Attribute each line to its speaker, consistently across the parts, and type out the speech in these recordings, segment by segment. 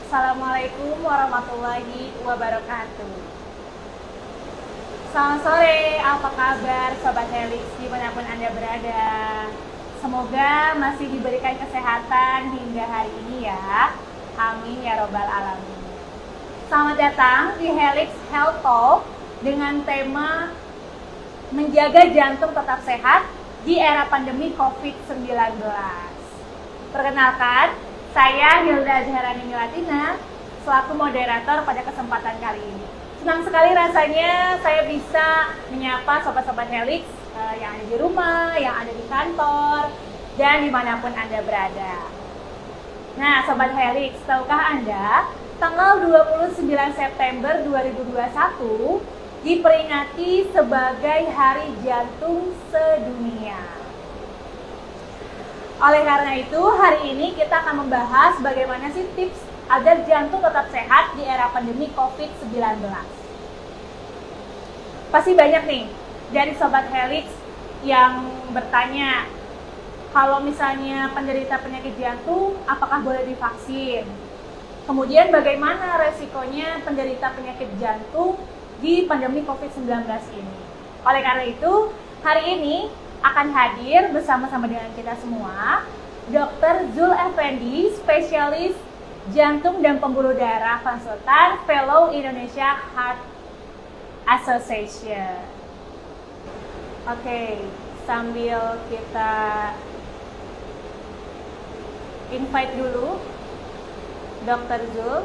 Speaker 1: Assalamualaikum warahmatullahi wabarakatuh. Selamat sore, apa kabar Sobat Helix dimanapun Anda berada? Semoga masih diberikan kesehatan hingga hari ini ya. Amin ya robbal alamin. Selamat datang di Helix Health Talk dengan tema menjaga jantung tetap sehat di era pandemi COVID-19. Perkenalkan, saya Hilda Azharani Milatina, selaku moderator pada kesempatan kali ini. Senang sekali rasanya saya bisa menyapa sobat-sobat Helix yang ada di rumah, yang ada di kantor, dan dimanapun Anda berada. Nah, Sobat Helix, tahukah Anda, tanggal 29 September 2021 diperingati sebagai Hari Jantung Sedunia. Oleh karena itu, hari ini kita akan membahas bagaimana sih tips agar jantung tetap sehat di era pandemi COVID-19. Pasti banyak nih dari Sobat Helix yang bertanya, kalau misalnya penderita penyakit jantung, apakah boleh divaksin? Kemudian bagaimana resikonya penderita penyakit jantung di pandemi COVID-19 ini? Oleh karena itu, hari ini akan hadir bersama-sama dengan kita semua Dr. Zul Effendi, spesialis jantung dan pembuluh darah konsultan, Fellow Indonesia Heart Association. Oke, sambil kita invite dulu Dr. Zul.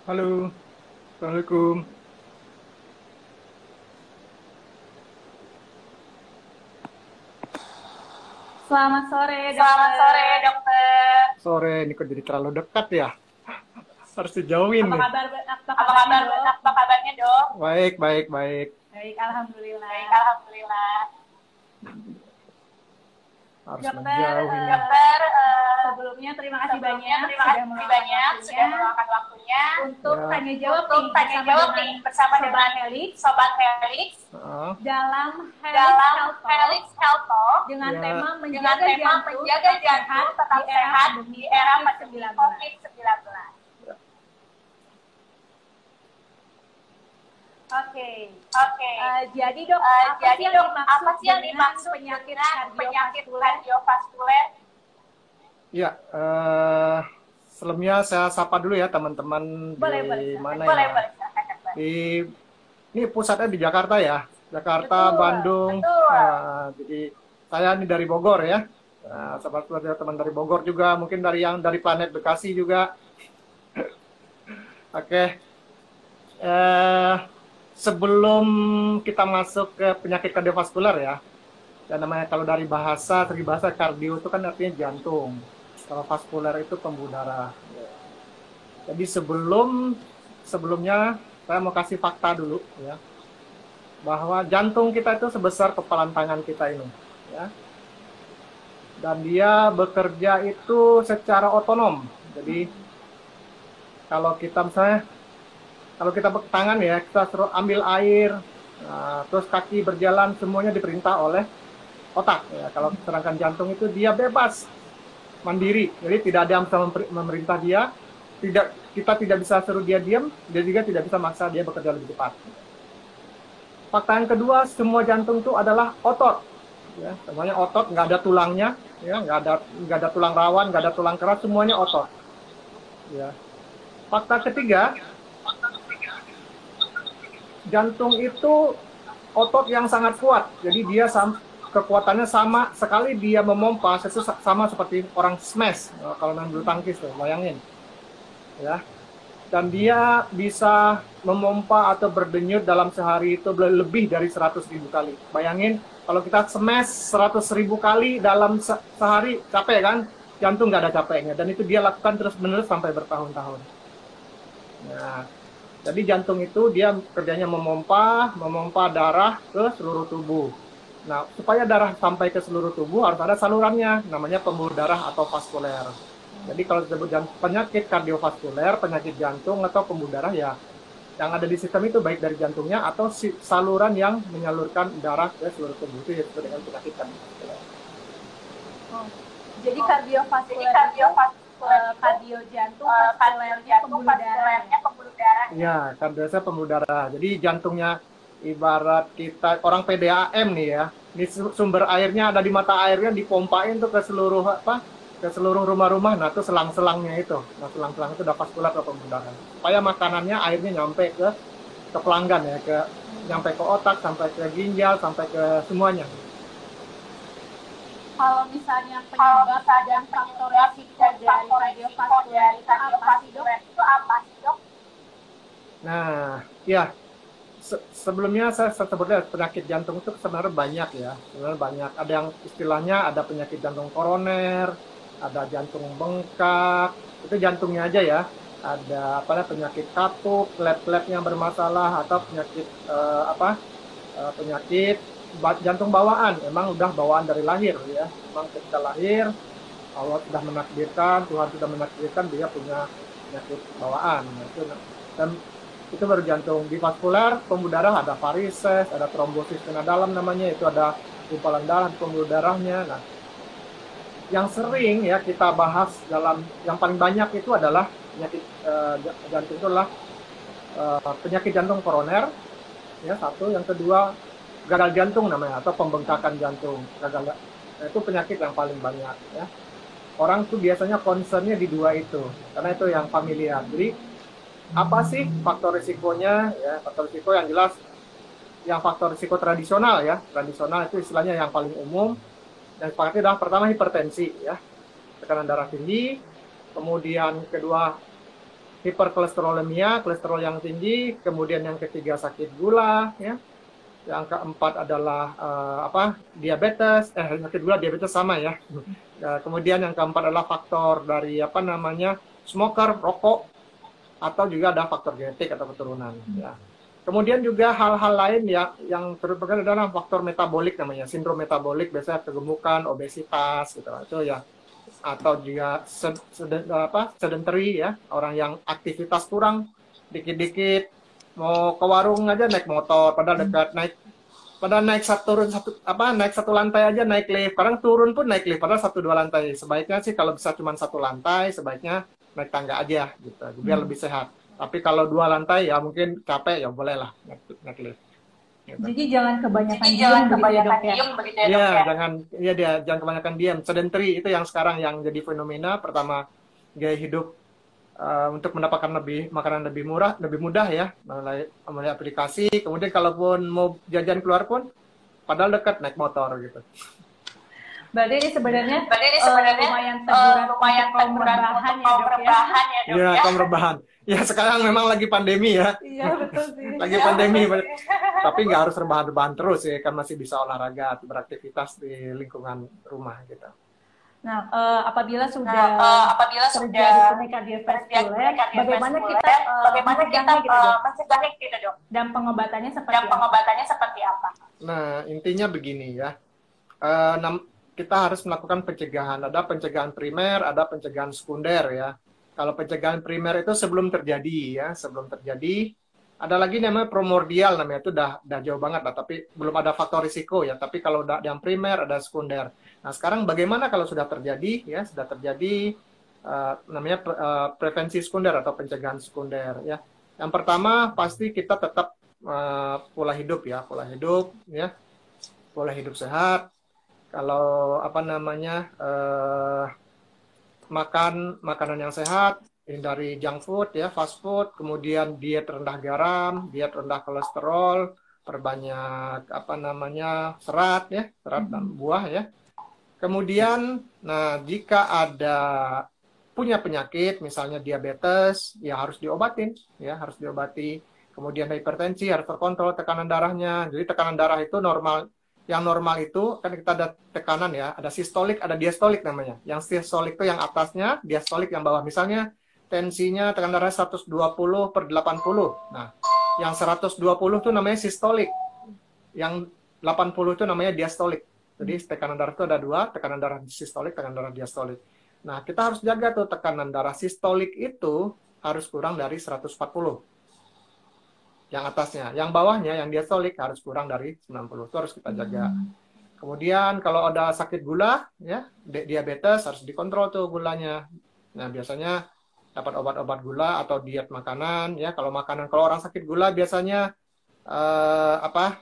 Speaker 2: Halo, Assalamualaikum.
Speaker 1: Selamat sore, Dokter. Selamat sore, Dokter.
Speaker 2: Sore, ini kok jadi terlalu dekat ya? Harus dijauhin nih.
Speaker 1: Apa kabarnya, Dok?
Speaker 2: Baik, baik, baik.
Speaker 1: Baik, alhamdulillah.
Speaker 2: Harus
Speaker 1: Dokter,
Speaker 2: menjauhin.
Speaker 1: sebelumnya terima kasih banyak sudah meluangkan waktunya untuk tanya jawab nih bersama dengan Sobat Helix dalam Helix Health Talk dengan tema menjaga jantung tetap sehat di era pandemi COVID-19. Oke. Jadi dok, apa sih yang dimaksud penyakit kardiovaskuler?
Speaker 2: Ya, sebelumnya saya sapa dulu ya teman-teman di mana ya? Ini pusatnya di Jakarta ya, Jakarta, betul, Bandung.
Speaker 1: Betul.
Speaker 2: Jadi saya ini dari Bogor ya. Sahabat teman dari Bogor juga, mungkin dari planet Bekasi juga. Oke. Sebelum kita masuk ke penyakit kardiovaskuler ya, dan namanya kalau dari bahasa kardio itu kan artinya jantung, kalau vaskuler itu pembuluh darah. Jadi sebelumnya saya mau kasih fakta dulu ya, bahwa jantung kita itu sebesar kepalan tangan kita ini ya, dan dia bekerja itu secara otonom. Jadi kalau kita misalnya tangan ya, kita suruh ambil air, terus kaki berjalan, semuanya diperintah oleh otak. Ya. Kalau sedangkan jantung itu dia bebas, mandiri, jadi tidak ada yang bisa memerintah dia. Kita tidak bisa suruh dia diam, dia juga tidak bisa maksa dia bekerja lebih cepat. Fakta yang kedua, semua jantung itu adalah otot. Ya, semuanya otot, nggak ada tulangnya, ya, nggak ada tulang rawan, nggak ada tulang keras, semuanya otot. Ya. Fakta ketiga, jantung itu otot yang sangat kuat, jadi dia kekuatannya sama sekali dia memompa, sama seperti orang smash kalau main bulu tangkis tuh, bayangin, ya. Dan dia bisa memompa atau berdenyut dalam sehari itu lebih dari 100.000 kali. Bayangin kalau kita smash 100.000 kali dalam sehari, capek kan? Jantung nggak ada capeknya, dan itu dia lakukan terus-menerus sampai bertahun-tahun. Nah, jadi jantung itu dia kerjanya memompa darah ke seluruh tubuh. Nah, supaya darah sampai ke seluruh tubuh harus ada salurannya, namanya pembuluh darah atau vaskuler. Jadi kalau disebut penyakit kardiovaskuler, penyakit jantung atau pembuluh darah ya, yang ada di sistem itu baik dari jantungnya atau saluran yang menyalurkan darah ke seluruh tubuh, itu disebut dengan penyakit kardiovaskuler.
Speaker 1: Oh. Jadi kardiovaskuler kardio jantung, vaskulernya pembuluh darah.
Speaker 2: Iya, kardiosnya pembuluh darah. Jadi jantungnya ibarat kita orang PDAM nih ya. Ini sumber airnya ada di mata airnya, dipompain tuh ke seluruh ke seluruh rumah-rumah. Nah, itu selang-selangnya itu. Nah, selang-selang itu udah vaskular atau pembuluh darah. Supaya makanannya airnya nyampe ke pelanggan ya, nyampe ke otak, sampai ke ginjal, sampai ke semuanya.
Speaker 1: Kalau misalnya penyebab dan faktor risiko dari kardiovaskuler itu apa sih, Dok?
Speaker 2: Nah, ya sebelumnya saya sebutnya penyakit jantung itu sebenarnya banyak ya, sebenarnya banyak. Ada yang istilahnya ada penyakit jantung koroner, ada jantung bengkak, itu jantungnya aja ya. Ada penyakit katup, plateletnya bermasalah, atau penyakit penyakit jantung bawaan. Emang udah bawaan dari lahir ya. Emang ketika lahir Allah sudah menakdirkan, Tuhan sudah menakdirkan dia punya penyakit bawaan. Dan itu baru jantung. Di vaskuler pembuluh darah ada varises, ada trombosis vena dalam namanya, itu ada gumpalan darah di pembuluh darahnya. Nah, yang sering ya kita bahas yang paling banyak itu adalah penyakit jantung, itu adalah penyakit jantung koroner ya, satu. Yang kedua gagal jantung namanya, atau pembengkakan jantung. Nah, itu penyakit yang paling banyak ya. Orang tuh biasanya concernnya di dua itu, karena itu yang familiar. Jadi apa sih faktor risikonya ya? Faktor risiko yang jelas, yang faktor risiko tradisional ya. Tradisional itu istilahnya yang paling umum. Yang sepakati adalah pertama hipertensi ya, tekanan darah tinggi. Kemudian kedua hiperkolesterolemia, kolesterol yang tinggi. Kemudian yang ketiga sakit gula ya. Yang keempat adalah diabetes. Sakit gula, diabetes sama ya. Kemudian yang keempat adalah faktor dari smoker, rokok, atau juga ada faktor genetik atau keturunan ya. Kemudian juga hal-hal lain yang terutama adalah faktor metabolik namanya, sindrom metabolik, biasanya kegemukan, obesitas gitu. Itu ya, atau juga sedentary ya, orang yang aktivitas kurang, dikit-dikit mau ke warung aja naik motor, padahal dekat, naik satu lantai aja naik lift, kadang turun pun naik lift padahal 1-2 lantai. Sebaiknya sih kalau bisa cuma 1 lantai, sebaiknya naik tangga aja gitu, biar lebih sehat. Tapi kalau 2 lantai ya mungkin capek, ya bolehlah naik lift. Gitu.
Speaker 1: Jadi jangan kebanyakan diem begitu ya, Dok ya?
Speaker 2: Jangan kebanyakan diam. Sedentary itu yang sekarang yang jadi fenomena. Pertama, gaya hidup untuk mendapatkan makanan lebih murah, lebih mudah ya, melalui aplikasi. Kemudian kalaupun mau jajan keluar pun, padahal dekat, naik motor gitu.
Speaker 1: Berarti ini sebenarnya lumayan kaum rebahan ya, Dok ya?
Speaker 2: Iya, kaum rebahan. Ya sekarang memang lagi pandemi ya.
Speaker 1: Iya betul sih.
Speaker 2: Lagi pandemi, tapi nggak harus rebahan-rebahan terus ya, kan masih bisa olahraga atau beraktivitas di lingkungan rumah gitu.
Speaker 1: Nah, apabila sudah terjadi penyakit kardiovaskuler, bagaimana kita mencegahnya gitu, Dok? Dan pengobatannya seperti apa?
Speaker 2: Nah, intinya begini ya. Kita harus melakukan pencegahan. Ada pencegahan primer, ada pencegahan sekunder ya. Kalau pencegahan primer itu sebelum terjadi ya, sebelum terjadi. Ada lagi namanya primordial, namanya itu udah jauh banget lah, tapi belum ada faktor risiko ya. Tapi kalau udah yang primer ada sekunder. Nah sekarang bagaimana kalau sudah terjadi ya, namanya prevensi sekunder atau pencegahan sekunder ya. Yang pertama pasti kita tetap pola hidup ya, pola hidup sehat. Kalau makan makanan yang sehat, hindari junk food ya, fast food, kemudian diet rendah garam, diet rendah kolesterol, perbanyak serat ya, serat dan buah ya. Kemudian jika ada punya penyakit misalnya diabetes ya harus diobatin ya, harus diobati. Kemudian hipertensi harus terkontrol tekanan darahnya. Jadi tekanan darah itu normal. Yang normal itu kan kita ada tekanan ya, ada sistolik, ada diastolik namanya. Yang sistolik itu yang atasnya, diastolik yang bawah. Misalnya tensinya tekanan darah 120/80. Nah, yang 120 itu namanya sistolik. Yang 80 itu namanya diastolik. Jadi tekanan darah itu ada 2, tekanan darah sistolik, tekanan darah diastolik. Nah, kita harus jaga tuh tekanan darah sistolik itu harus kurang dari 140. Yang atasnya, yang bawahnya, yang diastolik harus kurang dari 90. Itu harus kita jaga. Kemudian kalau ada sakit gula, ya diabetes harus dikontrol tuh gulanya. Nah biasanya dapat obat-obat gula atau diet makanan, ya. Kalau orang sakit gula biasanya apa?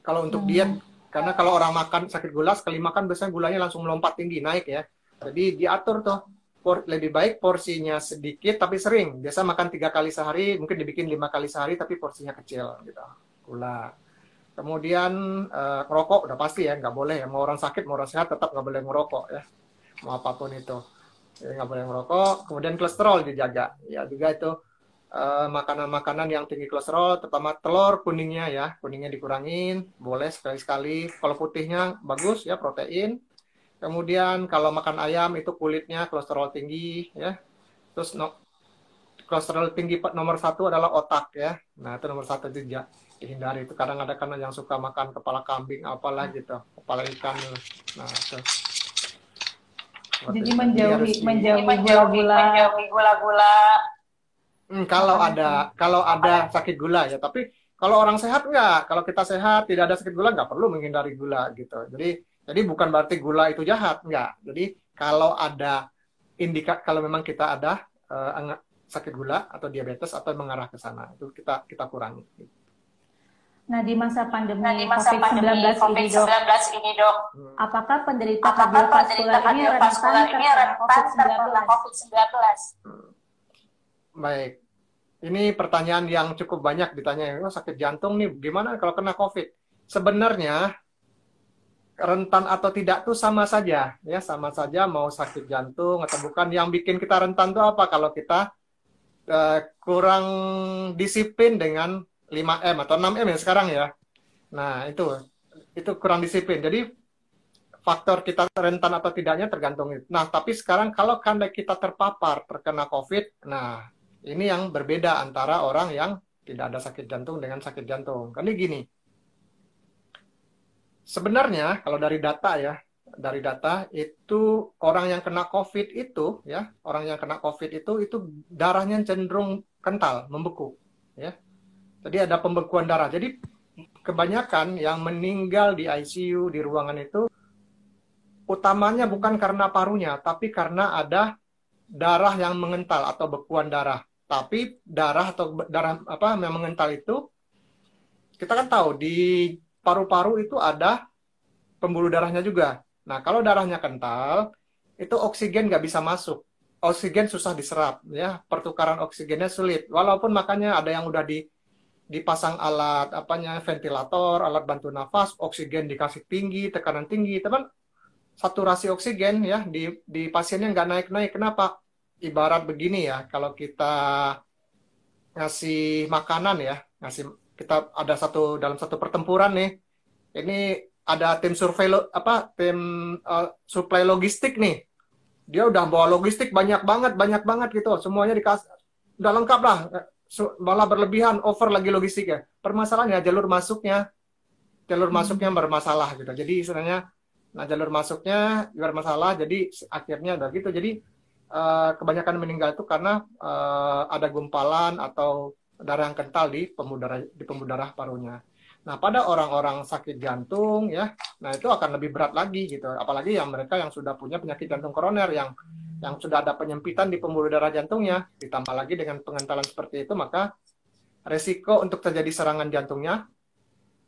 Speaker 2: Kalau untuk diet, karena kalau orang makan sakit gula sekali makan biasanya gulanya langsung melompat tinggi naik ya. Jadi diatur tuh. Lebih baik porsinya sedikit tapi sering. Biasa makan 3 kali sehari, mungkin dibikin 5 kali sehari tapi porsinya kecil gitu. Gula. Kemudian rokok udah pasti ya, nggak boleh ya. Mau orang sakit mau orang sehat tetap nggak boleh ngerokok ya. Mau apapun itu. Jadi nggak boleh ngerokok. Kemudian kolesterol dijaga. Ya juga itu makanan-makanan yang tinggi kolesterol, terutama telur kuningnya ya. Kuningnya dikurangin, boleh sekali-sekali. Kalau putihnya bagus ya, protein. Kemudian kalau makan ayam itu kulitnya kolesterol tinggi ya. Terus kolesterol tinggi nomor 1 adalah otak ya. Nah itu nomor 1 itu dihindari. Itu kadang ada karena yang suka makan kepala kambing apalah gitu, kepala ikan. Nah itu.
Speaker 3: Jadi menjauhi gula-gula.
Speaker 2: Kalau ada sakit gula ya. Tapi kalau orang sehat enggak. Kalau kita sehat tidak ada sakit gula nggak perlu menghindari gula gitu. Jadi bukan berarti gula itu jahat, enggak. Jadi kalau ada kalau memang kita ada sakit gula atau diabetes atau mengarah ke sana, itu kita kurangi.
Speaker 3: Nah, di masa pandemi COVID-19 ini, Dok, apakah penderita kardiovaskular ini rentan terkena COVID-19?
Speaker 2: Baik. Ini pertanyaan yang cukup banyak ditanya. Sakit jantung nih, gimana kalau kena COVID? Sebenarnya rentan atau tidak tuh sama saja ya, sama saja mau sakit jantung atau bukan. Yang bikin kita rentan tuh apa? Kalau kita kurang disiplin dengan 5M atau 6M ya sekarang ya. Nah itu kurang disiplin. Jadi faktor kita rentan atau tidaknya tergantung itu. Nah tapi sekarang kalau kita terkena COVID, nah ini yang berbeda antara orang yang tidak ada sakit jantung dengan sakit jantung. Karena gini, sebenarnya kalau dari data itu orang yang kena COVID itu ya, itu darahnya cenderung kental, membeku ya. Jadi ada pembekuan darah. Jadi kebanyakan yang meninggal di ICU di ruangan itu utamanya bukan karena parunya, tapi karena ada darah yang mengental atau bekuan darah. Tapi darah yang mengental itu kita kan tahu di paru-paru itu ada pembuluh darahnya juga. Nah, kalau darahnya kental, itu oksigen nggak bisa masuk. Oksigen susah diserap, ya. Pertukaran oksigennya sulit. Walaupun makanya ada yang udah dipasang alat ventilator, alat bantu nafas, oksigen dikasih tinggi, tekanan tinggi, teman. Saturasi oksigen ya di pasiennya nggak naik-naik. Kenapa? Ibarat begini ya, kalau kita ngasih makanan ya, kita ada dalam satu pertempuran nih. Ini ada tim suplai logistik nih. Dia udah bawa logistik banyak banget gitu. Semuanya dikasih, udah lengkap lah. Malah berlebihan, over lagi logistiknya. Permasalahannya jalur masuknya bermasalah gitu. Jadi istilahnya, jalur masuknya bermasalah. Jadi akhirnya udah gitu. Jadi kebanyakan meninggal itu karena ada gumpalan atau darah yang kental di pembuluh darah parunya. Nah, pada orang-orang sakit jantung ya, nah itu akan lebih berat lagi gitu. Apalagi mereka yang sudah punya penyakit jantung koroner yang sudah ada penyempitan di pembuluh darah jantungnya, ditambah lagi dengan pengentalan seperti itu, maka resiko untuk terjadi serangan jantungnya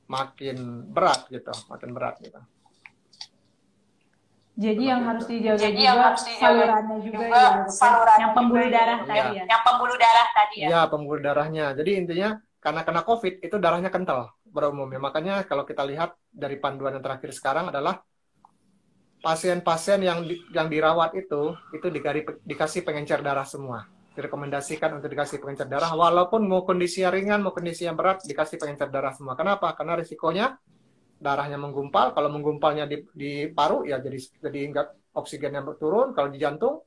Speaker 2: makin berat gitu.
Speaker 3: Jadi yang harus dijaga salurannya juga ya, yang pembuluh darah tadi ya.
Speaker 2: Yang pembuluh darah tadi ya. Ya, pembuluh darahnya. Jadi intinya karena kena COVID itu darahnya kental pada umumnya. Makanya kalau kita lihat dari panduan yang terakhir sekarang adalah pasien-pasien yang dirawat itu dikasih pengencer darah semua. Direkomendasikan untuk dikasih pengencer darah walaupun mau kondisi ringan, mau kondisi yang berat dikasih pengencer darah semua. Kenapa? Karena risikonya darahnya menggumpal, kalau menggumpalnya di paru ya jadi enggak oksigennya turun, kalau di jantung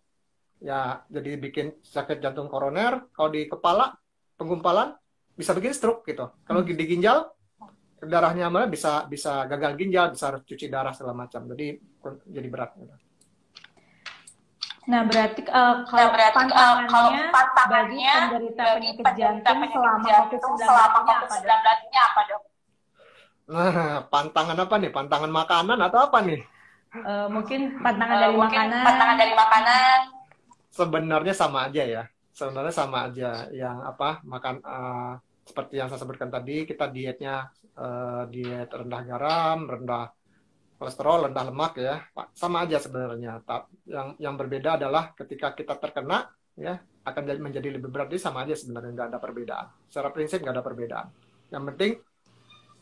Speaker 2: ya jadi bikin sakit jantung koroner, kalau di kepala penggumpalan bisa bikin stroke gitu. Kalau di ginjal darahnya malah bisa gagal ginjal, bisa harus cuci darah segala macam. Jadi berat gitu.
Speaker 3: Nah, berarti kalau tantangannya bagi penderita penyakit jantung selama COVID-19 ini apa, Dok?
Speaker 2: Nah, pantangan apa nih? Pantangan makanan atau apa nih?
Speaker 3: Mungkin pantangan dari makanan.
Speaker 2: Sebenarnya sama aja ya. Sebenarnya sama aja. Yang apa? Makan seperti yang saya sebutkan tadi, kita dietnya diet rendah garam, rendah kolesterol, rendah lemak ya. Sama aja sebenarnya. Yang berbeda adalah ketika kita terkena ya akan menjadi lebih berat. Jadi sama aja sebenarnya, nggak ada perbedaan. Secara prinsip nggak ada perbedaan. Yang penting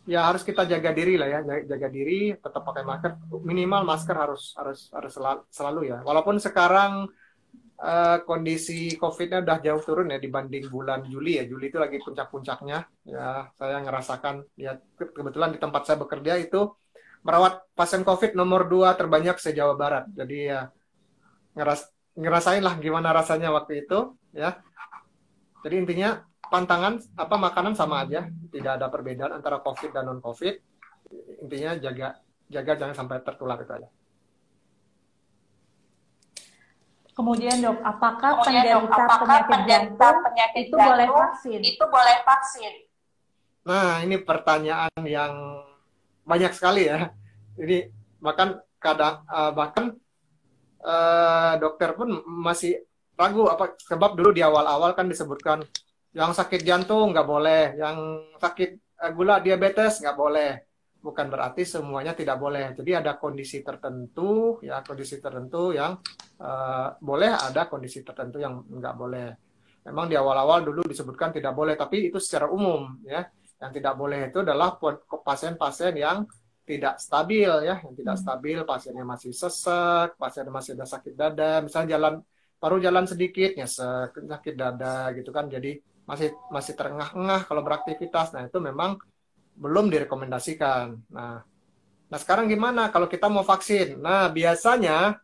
Speaker 2: ya harus kita jaga diri lah ya, jaga diri, tetap pakai masker, minimal masker harus selalu ya. Walaupun sekarang kondisi COVID-nya udah jauh turun ya dibanding bulan Juli ya. Juli itu lagi puncak-puncaknya ya. Saya ngerasakan ya, kebetulan di tempat saya bekerja itu merawat pasien COVID nomor 2 terbanyak se-Jawa Barat. Jadi ya ngerasain lah gimana rasanya waktu itu ya. Jadi intinya pantangan apa makanan sama aja, tidak ada perbedaan antara COVID dan non COVID. Intinya jaga jangan sampai tertular itu aja.
Speaker 3: Kemudian dok, apakah penderita penyakit jantung itu boleh vaksin?
Speaker 2: Nah, ini pertanyaan yang banyak sekali ya. Jadi bahkan dokter pun masih ragu apa sebab dulu di awal-awal kan disebutkan yang sakit jantung nggak boleh, yang sakit gula diabetes nggak boleh. Bukan berarti semuanya tidak boleh. Jadi ada kondisi tertentu ya, kondisi tertentu yang boleh, ada kondisi tertentu yang nggak boleh. Memang di awal-awal dulu disebutkan tidak boleh, tapi itu secara umum ya. Yang tidak boleh itu adalah pasien-pasien yang tidak stabil ya, yang tidak stabil, pasiennya masih sesek, pasien masih ada sakit dada, misalnya baru jalan sedikit nyesek, sakit dada gitu kan, jadi masih terengah-engah kalau beraktivitas. Nah itu memang belum direkomendasikan. Nah sekarang gimana kalau kita mau vaksin? Nah biasanya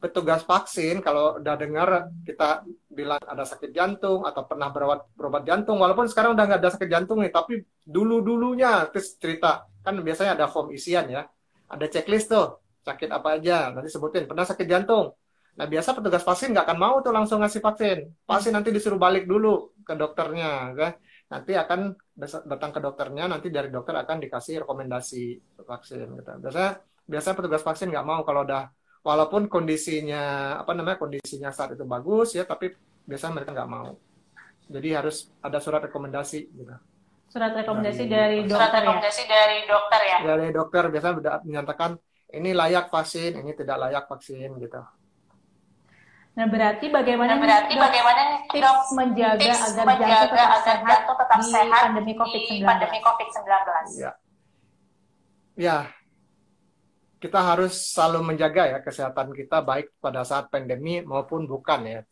Speaker 2: petugas vaksin kalau udah dengar kita bilang ada sakit jantung atau pernah berobat jantung, walaupun sekarang udah nggak ada sakit jantung nih, tapi dulunya terus cerita kan biasanya ada form isian ya, ada checklist tuh sakit apa aja, nanti sebutin pernah sakit jantung. Nah biasa petugas vaksin nggak akan mau tuh langsung ngasih vaksin, pasti nanti disuruh balik dulu ke dokternya, kan? Nanti akan datang ke dokternya, nanti dari dokter akan dikasih rekomendasi vaksin. Gitu. Biasanya petugas vaksin nggak mau kalau udah, walaupun kondisinya kondisinya saat itu bagus ya, tapi biasanya mereka nggak mau. Jadi harus ada surat rekomendasi. Gitu.
Speaker 3: Surat rekomendasi dari dokter ya?
Speaker 2: Dari dokter biasanya sudah menyatakan ini layak vaksin, ini tidak layak vaksin gitu.
Speaker 3: Nah, berarti bagaimana tips menjaga agar jantung tetap sehat di pandemi COVID-19?
Speaker 2: Ya, kita harus selalu menjaga ya kesehatan kita baik pada saat pandemi maupun bukan ya.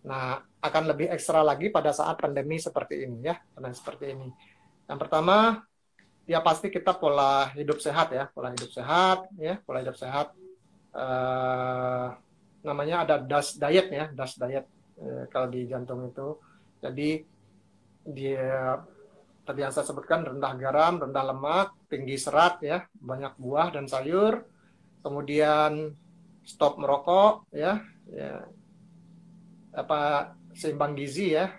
Speaker 2: Nah, akan lebih ekstra lagi pada saat pandemi seperti ini ya, seperti ini. Yang pertama, ya pasti kita pola hidup sehat ya, pola hidup sehat. Namanya ada DASH diet ya, DASH diet kalau di jantung itu. Jadi dia tadi yang saya sebutkan rendah garam, rendah lemak, tinggi serat ya, banyak buah dan sayur. Kemudian stop merokok ya, seimbang gizi ya.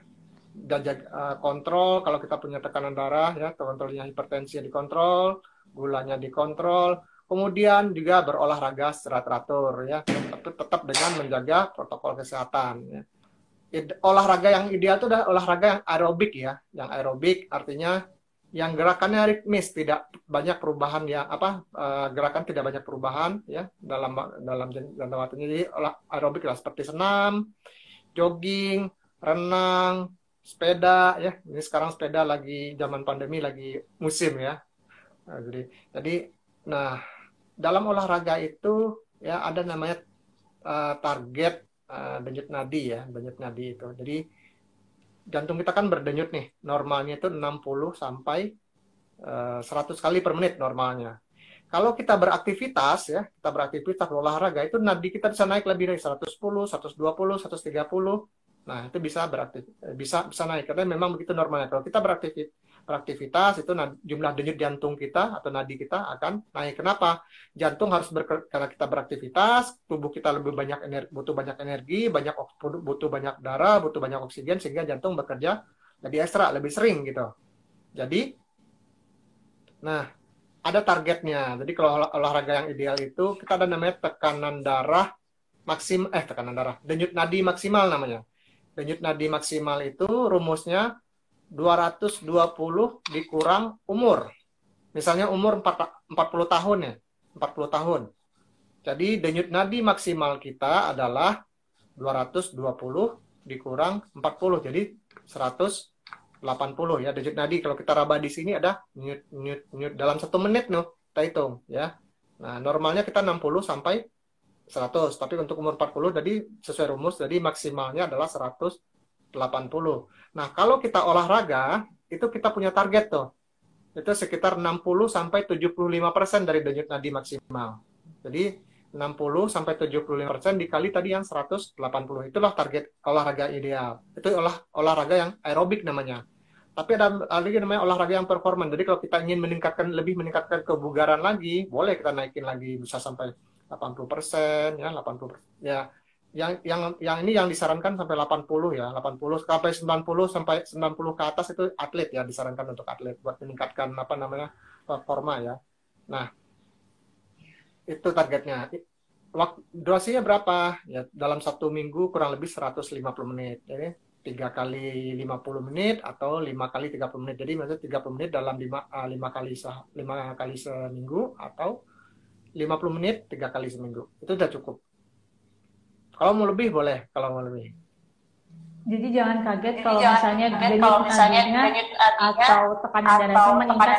Speaker 2: Dan kontrol kalau kita punya tekanan darah ya, kontrolnya hipertensi dikontrol, gulanya dikontrol. Kemudian juga berolahraga secara teratur ya, tapi tetap dengan menjaga protokol kesehatan ya. Olahraga yang ideal itu adalah olahraga yang aerobik ya. Yang aerobik artinya yang gerakannya ritmis, tidak banyak perubahan ya, gerakan tidak banyak perubahan ya dalam waktunya. Jadi aerobik lah seperti senam, jogging, renang, sepeda ya. Ini sekarang sepeda lagi zaman pandemi lagi musim ya. Jadi dalam olahraga itu ya ada namanya target denyut nadi ya, denyut nadi itu. Jadi jantung kita kan berdenyut nih, normalnya itu 60 sampai 100 kali per menit normalnya. Kalau kita beraktivitas olahraga itu nadi kita bisa naik lebih dari 110, 120, 130. Nah, itu bisa naik karena memang begitu normalnya. Kalau kita beraktivitas itu jumlah denyut jantung kita atau nadi kita akan naik. Kenapa? Jantung harus karena kita beraktivitas, tubuh kita butuh banyak energi, butuh banyak darah, butuh banyak oksigen sehingga jantung bekerja lebih ekstra, lebih sering gitu. Jadi ada targetnya. Jadi kalau olahraga yang ideal itu kita ada namanya tekanan darah denyut nadi maksimal namanya. Denyut nadi maksimal itu rumusnya 220 dikurang umur. Misalnya umur 40 tahun ya, 40 tahun. Jadi denyut nadi maksimal kita adalah 220 dikurang 40, jadi 180 ya denyut nadi. Kalau kita raba di sini ada nyut dalam 1 menit kita hitung ya. Nah, normalnya kita 60 sampai 100, tapi untuk umur 40 jadi sesuai rumus, jadi maksimalnya adalah 180. Nah, kalau kita olahraga, itu kita punya target tuh. Itu sekitar 60 sampai 75% dari denyut nadi maksimal. Jadi 60 sampai 75% dikali tadi yang 180. Itulah target olahraga ideal. Itu olahraga yang aerobik namanya. Tapi ada lagi namanya olahraga yang performan. Jadi kalau kita ingin lebih meningkatkan kebugaran lagi, boleh kita naikin lagi, bisa sampai 80% ya, 80%. Ya, yang ini yang disarankan sampai 80 ya, 80 sampai 90 sampai 90 ke atas itu atlet ya, disarankan untuk atlet buat meningkatkan performa ya. Nah, itu targetnya. Durasinya berapa? Ya, dalam 1 minggu kurang lebih 150 menit. Jadi 3 kali 50 menit atau 5 kali 30 menit. Jadi maksudnya 30 menit dalam 5 kali seminggu atau 50 menit 3 kali seminggu. Itu udah cukup. Kalau mau lebih boleh, kalau mau lebih.
Speaker 3: Jadi jangan kaget kalau misalnya denyut nadinya atau tekanan darahnya meningkat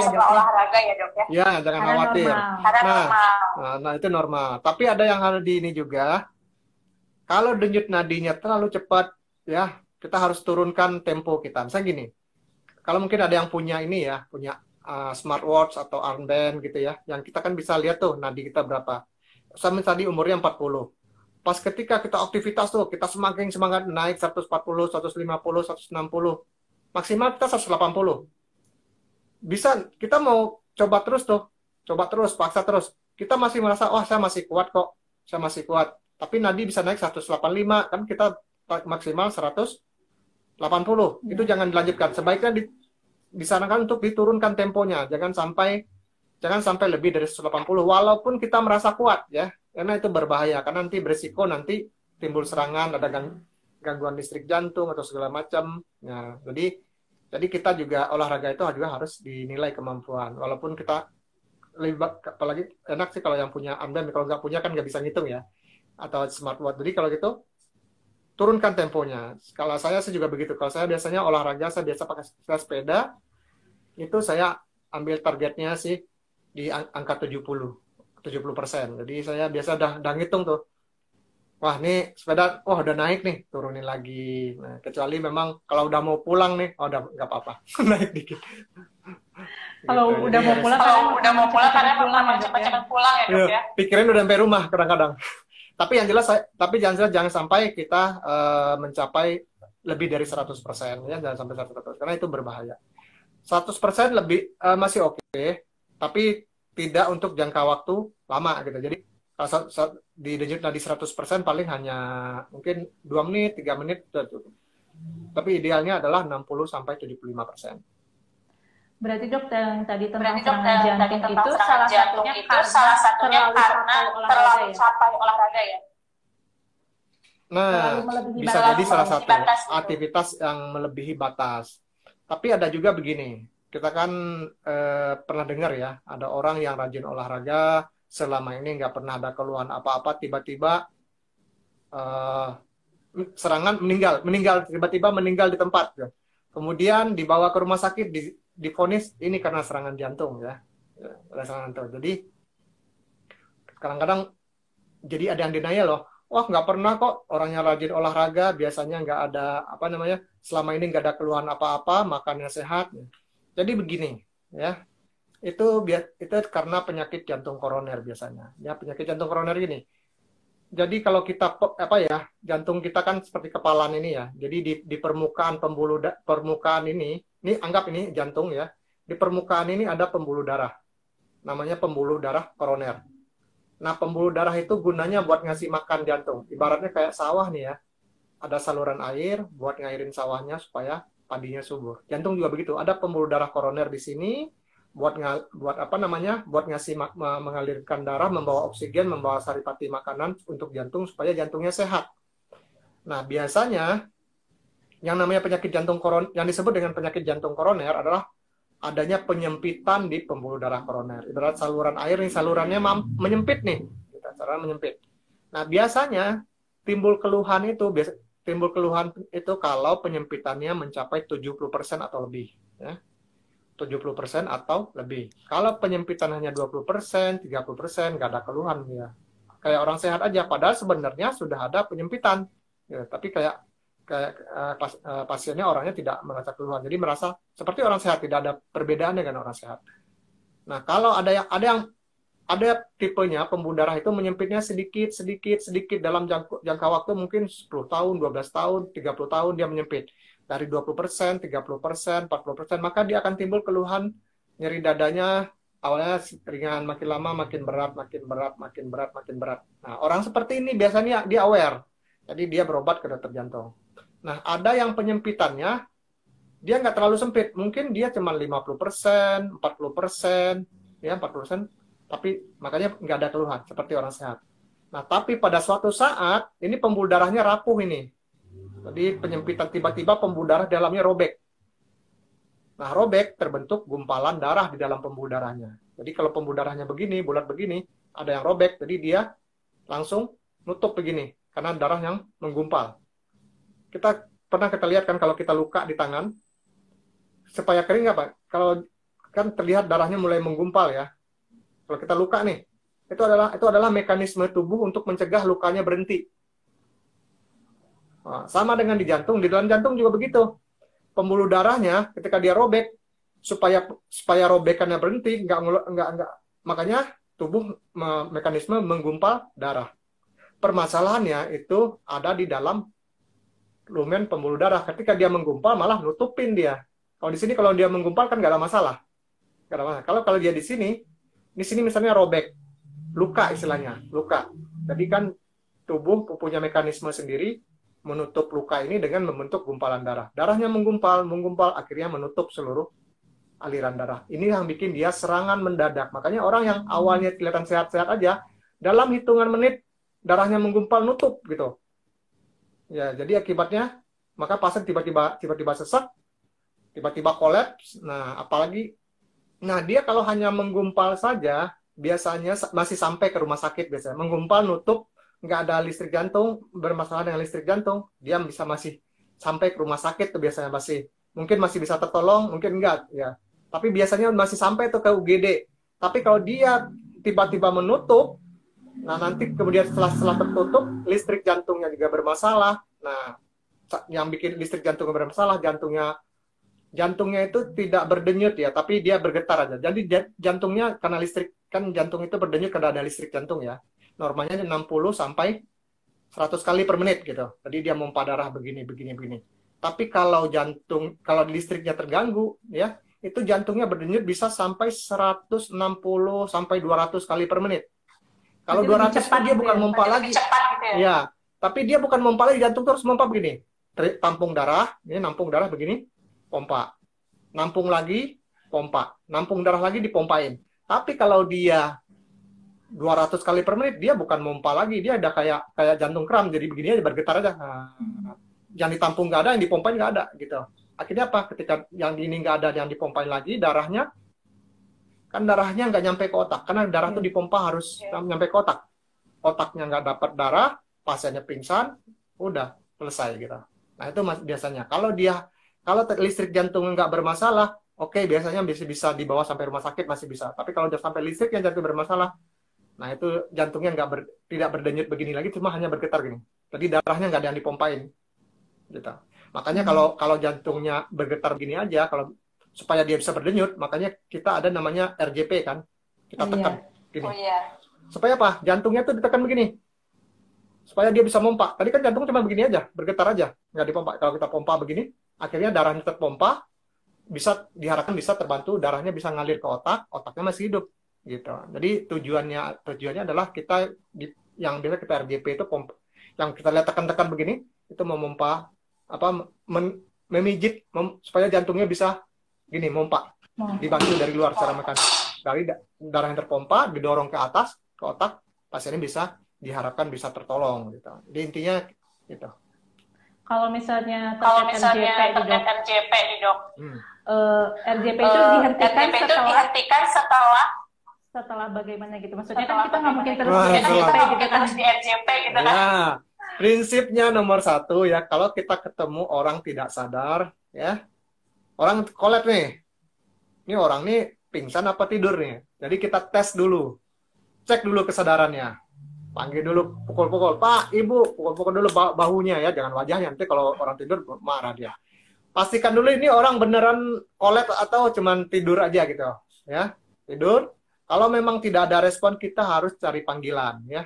Speaker 3: setelah olahraga ya dok ya?
Speaker 2: Ya, jangan khawatir. Nah, itu normal. Tapi ada yang harus di ini juga. Kalau denyut nadinya terlalu cepat, ya kita harus turunkan tempo kita. Misalnya gini, kalau mungkin ada yang punya ini ya, punya smartwatch atau armband gitu ya, yang kita kan bisa lihat tuh nadi kita berapa. Sama tadi umurnya 40. Pas ketika kita aktivitas tuh, kita semakin semangat naik 140, 150, 160. Maksimal kita 180. Bisa, kita mau coba terus tuh. Coba terus, paksa terus. Kita masih merasa, saya masih kuat kok. Saya masih kuat. Tapi nadi bisa naik 185. Kan kita maksimal 180. Itu jangan dilanjutkan. Sebaiknya disarankan untuk diturunkan temponya. Jangan sampai lebih dari 180. Walaupun kita merasa kuat ya. Karena itu berbahaya, karena nanti berisiko nanti timbul serangan, ada gangguan listrik jantung atau segala macam. Nah, jadi kita juga olahraga itu juga harus dinilai kemampuan. Walaupun kita apalagi enak sih kalau yang punya armband, kalau nggak punya kan nggak bisa ngitung ya, atau smartwatch. Jadi kalau gitu turunkan temponya. Kalau saya sih juga begitu. Kalau saya biasanya olahraga, saya biasa pakai sepeda, itu saya ambil targetnya sih di angka 70%. Jadi saya biasa udah ngitung tuh. Wah, nih sepeda, udah naik nih, turunin lagi. Nah, kecuali memang kalau udah mau pulang nih, udah nggak apa-apa, naik dikit.
Speaker 3: Kalau
Speaker 2: gitu.
Speaker 3: udah mau pulang karena memang cepat-cepat pulang ya dok ya.
Speaker 2: Pikirin udah sampai rumah kadang-kadang. Tapi yang jelas, jangan sampai kita mencapai lebih dari 100% ya, jangan sampai 100%, karena itu berbahaya. 100% lebih masih oke, tapi tidak untuk jangka waktu lama gitu. Jadi di denyut nadi 100% paling hanya mungkin 2 menit, 3 menit sudah cukup. Tapi idealnya adalah 60 sampai 75%.
Speaker 3: Berarti dok yang tadi tentang serangan jantung itu salah satunya karena terlalu capek olahraga ya.
Speaker 2: Nah, bisa jadi salah satu aktivitas yang melebihi batas. Tapi ada juga begini. Kita kan pernah dengar ya, ada orang yang rajin olahraga, selama ini nggak pernah ada keluhan apa-apa, tiba-tiba serangan tiba-tiba meninggal di tempat. Kemudian dibawa ke rumah sakit, divonis ini karena serangan jantung ya, serangan jantung. Jadi kadang-kadang jadi ada yang denial loh, wah nggak pernah kok orangnya rajin olahraga, biasanya nggak ada selama ini nggak ada keluhan apa-apa, makannya sehat. Jadi begini, ya, itu karena penyakit jantung koroner biasanya. Ya, penyakit jantung koroner ini. Jadi kalau kita jantung kita kan seperti kepalan ini ya. Jadi di permukaan permukaan ini anggap ini jantung ya. Di permukaan ini ada pembuluh darah. Namanya pembuluh darah koroner. Nah, pembuluh darah itu gunanya buat ngasih makan jantung. Ibaratnya kayak sawah nih ya. Ada saluran air buat ngairin sawahnya supaya padinya subur. Jantung juga begitu. Ada pembuluh darah koroner di sini, buat apa namanya, buat ngasih mengalirkan darah, membawa oksigen, membawa saripati makanan untuk jantung supaya jantungnya sehat. Nah, biasanya yang namanya penyakit jantung yang disebut dengan penyakit jantung koroner adalah adanya penyempitan di pembuluh darah koroner. Ibarat saluran air nih, salurannya menyempit nih, saluran menyempit. Nah, biasanya timbul keluhan itu kalau penyempitannya mencapai 70% atau lebih, ya. 70% atau lebih. Kalau penyempitan hanya 20%, 30%, nggak ada keluhan ya. Kayak orang sehat aja, padahal sebenarnya sudah ada penyempitan. Ya, tapi kayak pasiennya orangnya tidak merasa keluhan. Jadi merasa seperti orang sehat, tidak ada perbedaan dengan orang sehat. Nah, kalau ada tipenya pembuluh darah itu menyempitnya sedikit dalam jangka waktu mungkin 10 tahun, 12 tahun, 30 tahun dia menyempit. Dari 20%, 30%, 40%, maka dia akan timbul keluhan nyeri dadanya, awalnya ringan, makin lama makin berat. Nah, orang seperti ini biasanya dia aware, jadi dia berobat ke dokter jantung. Nah, ada yang penyempitannya, dia nggak terlalu sempit, mungkin dia cuma 50%, 40%, ya 40%, tapi makanya nggak ada keluhan, seperti orang sehat. Nah, tapi pada suatu saat, ini pembuluh darahnya rapuh ini. Jadi penyempitan tiba-tiba pembuluh darah dalamnya robek. Nah, robek terbentuk gumpalan darah di dalam pembuluh darahnya. Jadi kalau pembuluh darahnya begini, bulat begini, ada yang robek, jadi dia langsung nutup begini karena darah yang menggumpal. Kita lihat kan kalau kita luka di tangan, supaya kering nggak Pak? Kalau kan terlihat darahnya mulai menggumpal ya. Kalau kita luka nih, itu adalah mekanisme tubuh untuk mencegah lukanya berhenti. Nah, sama dengan di dalam jantung juga begitu. Pembuluh darahnya ketika dia robek, supaya robekannya berhenti, makanya tubuh mekanisme menggumpal darah. Permasalahannya itu ada di dalam lumen pembuluh darah. Ketika dia menggumpal malah nutupin dia. Kalau di sini kalau dia menggumpal kan nggak ada masalah. Kalau dia di sini misalnya robek, luka istilahnya, luka. Jadi kan tubuh punya mekanisme sendiri menutup luka ini dengan membentuk gumpalan darah. Darahnya menggumpal, akhirnya menutup seluruh aliran darah. Ini yang bikin dia serangan mendadak. Makanya orang yang awalnya kelihatan sehat-sehat aja, dalam hitungan menit darahnya menggumpal, nutup gitu. Ya, jadi akibatnya maka pasien tiba-tiba sesak, tiba-tiba kolaps. Nah, dia kalau hanya menggumpal saja, biasanya masih sampai ke rumah sakit biasanya. Menggumpal, nutup, nggak ada listrik jantung, bermasalah dengan listrik jantung, dia masih sampai ke rumah sakit tuh biasanya mungkin masih bisa tertolong, mungkin enggak ya. Tapi biasanya masih sampai tuh ke UGD. Tapi kalau dia tiba-tiba menutup, nah nanti kemudian setelah tertutup, listrik jantungnya juga bermasalah. Nah, yang bikin listrik jantungnya bermasalah, jantungnya itu tidak berdenyut ya, tapi dia bergetar aja. Jadi jantungnya karena listrik, kan jantung itu berdenyut karena ada listrik jantung ya. Normalnya 60 sampai 100 kali per menit gitu. Jadi dia memompa darah begini. Tapi kalau listriknya terganggu ya, itu jantungnya berdenyut bisa sampai 160 sampai 200 kali per menit. Kalau 200 itu dia bukan memompa lagi. Ya, tapi dia bukan memompa lagi, jantung terus memompa begini. Tampung darah, ini nampung darah begini, pompa. Nampung lagi, pompa. Nampung darah lagi dipompain. Tapi kalau dia 200 kali per menit, dia bukan memompa lagi, dia ada kayak jantung kram, jadi begini aja, bergetar aja. Nah, yang ditampung nggak ada, yang dipompain nggak ada, gitu. Akhirnya apa? Ketika yang ini nggak ada, yang dipompain lagi, darahnya nggak nyampe ke otak, karena darah itu dipompa harus nyampe ke otak. Otaknya nggak dapat darah, pasiennya pingsan, udah selesai gitu. Nah itu biasanya. Kalau listrik jantung nggak bermasalah, oke, biasanya bisa dibawa sampai rumah sakit, masih bisa. Tapi kalau udah sampai listrik yang jantung bermasalah, nah itu jantungnya tidak berdenyut begini lagi, cuma hanya bergetar gini. Jadi darahnya nggak ada yang dipompain. Gitu. Makanya kalau jantungnya bergetar begini aja, supaya dia bisa berdenyut, makanya kita ada namanya RJP kan, kita tekan gini. Supaya apa? Jantungnya tuh ditekan begini, supaya dia bisa pompa. Tadi kan jantung cuma begini aja, bergetar aja, nggak dipompa. Kalau kita pompa begini, akhirnya darahnya terpompa, diharapkan bisa terbantu, darahnya bisa ngalir ke otak, otaknya masih hidup. Gitu. Jadi tujuannya adalah yang biasa kita RJP itu pompa, yang kita lihat tekan-tekan begini itu memompa memijit supaya jantungnya bisa gini mompa. dibantu dari luar secara mekanik. Dari darah yang terpompa didorong ke atas ke otak, pasien ini diharapkan bisa tertolong gitu. Jadi intinya gitu.
Speaker 3: Kalau misalnya terkait RJP nih dok, RJP itu dihentikan setelah bagaimana gitu? Maksudnya kan kita nggak mungkin terus di RJP gitu kan?
Speaker 2: Ya, prinsipnya nomor 1 ya, kalau kita ketemu orang tidak sadar ya, orang kolap nih, ini orang nih pingsan apa tidur nih, jadi kita tes dulu, cek dulu kesadarannya. Panggil dulu, pukul-pukul, Pak, Ibu, pukul-pukul dulu bahunya ya, jangan wajahnya, nanti kalau orang tidur marah dia. Pastikan dulu ini orang beneran kolap atau cuman tidur aja gitu, ya, tidur. Kalau memang tidak ada respon, kita harus cari panggilan, ya,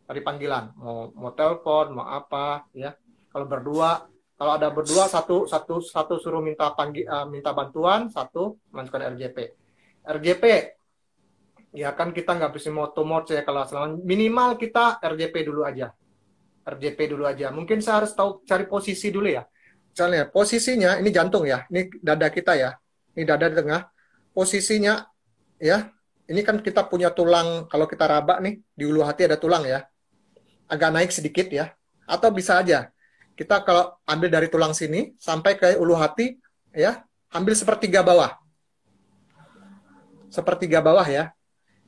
Speaker 2: cari panggilan, mau telepon, mau apa, ya. Kalau ada berdua, satu suruh minta bantuan, satu masukkan RJP. RJP ya kan kita nggak bisa moto-moto ya, kalau selama minimal kita RJP dulu aja. Mungkin saya harus tahu cari posisi dulu ya. Misalnya posisinya ini jantung ya, ini dada kita ya, ini dada di tengah. Posisinya ya, ini kan kita punya tulang, kalau kita raba nih di ulu hati ada tulang ya, agak naik sedikit ya. Atau bisa aja kita kalau ambil dari tulang sini sampai ke ulu hati ya, ambil sepertiga bawah ya.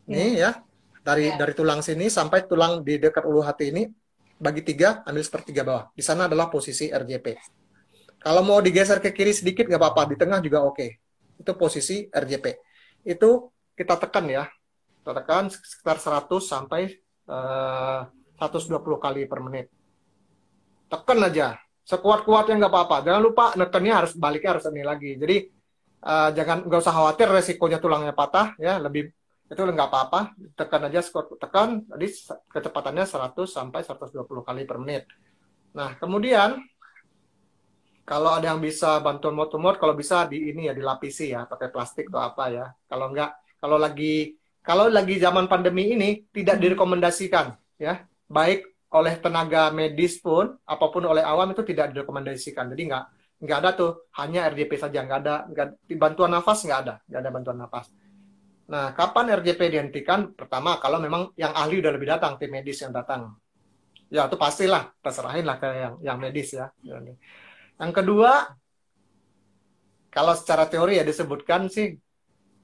Speaker 2: Ini ya, dari tulang sini sampai tulang di dekat ulu hati ini, bagi 3, ambil sepertiga bawah. Di sana adalah posisi RJP. Kalau mau digeser ke kiri sedikit, nggak apa-apa. Di tengah juga oke. Itu posisi RJP. Itu kita tekan ya. Kita tekan sekitar 100 sampai 120 kali per menit. Tekan aja. Sekuat-kuatnya nggak apa-apa. Jangan lupa nekannya baliknya harus ini lagi. Jadi nggak usah khawatir resikonya tulangnya patah ya, itu nggak apa-apa, tekan aja, tekan, tadi kecepatannya 100 sampai 120 kali per menit. Nah, kemudian kalau ada yang bisa bantuan motor, kalau bisa dilapisi ya, pakai plastik atau apa ya. Kalau nggak, kalau lagi zaman pandemi ini tidak direkomendasikan ya, baik oleh tenaga medis pun, apapun oleh awam itu tidak direkomendasikan. Jadi nggak ada tuh, hanya RJP saja, nggak ada bantuan nafas, nggak ada bantuan nafas. Nah, kapan RJP dihentikan? Pertama, kalau memang yang ahli udah lebih datang, tim medis yang datang. Ya, itu pastilah, terserahin lah ke yang medis ya. Yang kedua, kalau secara teori ya disebutkan sih,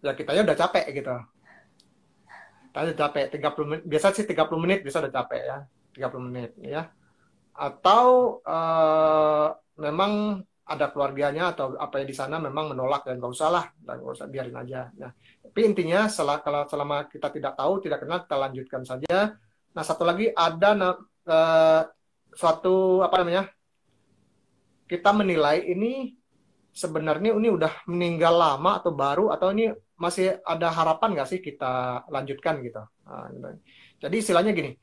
Speaker 2: ya kitanya udah capek gitu. Kita udah capek, 30 menit, biasa sih 30 menit bisa udah capek ya, 30 menit ya. Atau memang ada keluarganya atau apa yang di sana memang menolak dan nggak usah biarin aja. Nah, tapi intinya kalau selama kita tidak tahu, tidak kenal, kita lanjutkan saja. Nah, satu lagi ada suatu kita menilai ini sebenarnya ini udah meninggal lama atau baru, atau ini masih ada harapan nggak sih kita lanjutkan gitu. Nah, gitu. Jadi istilahnya gini,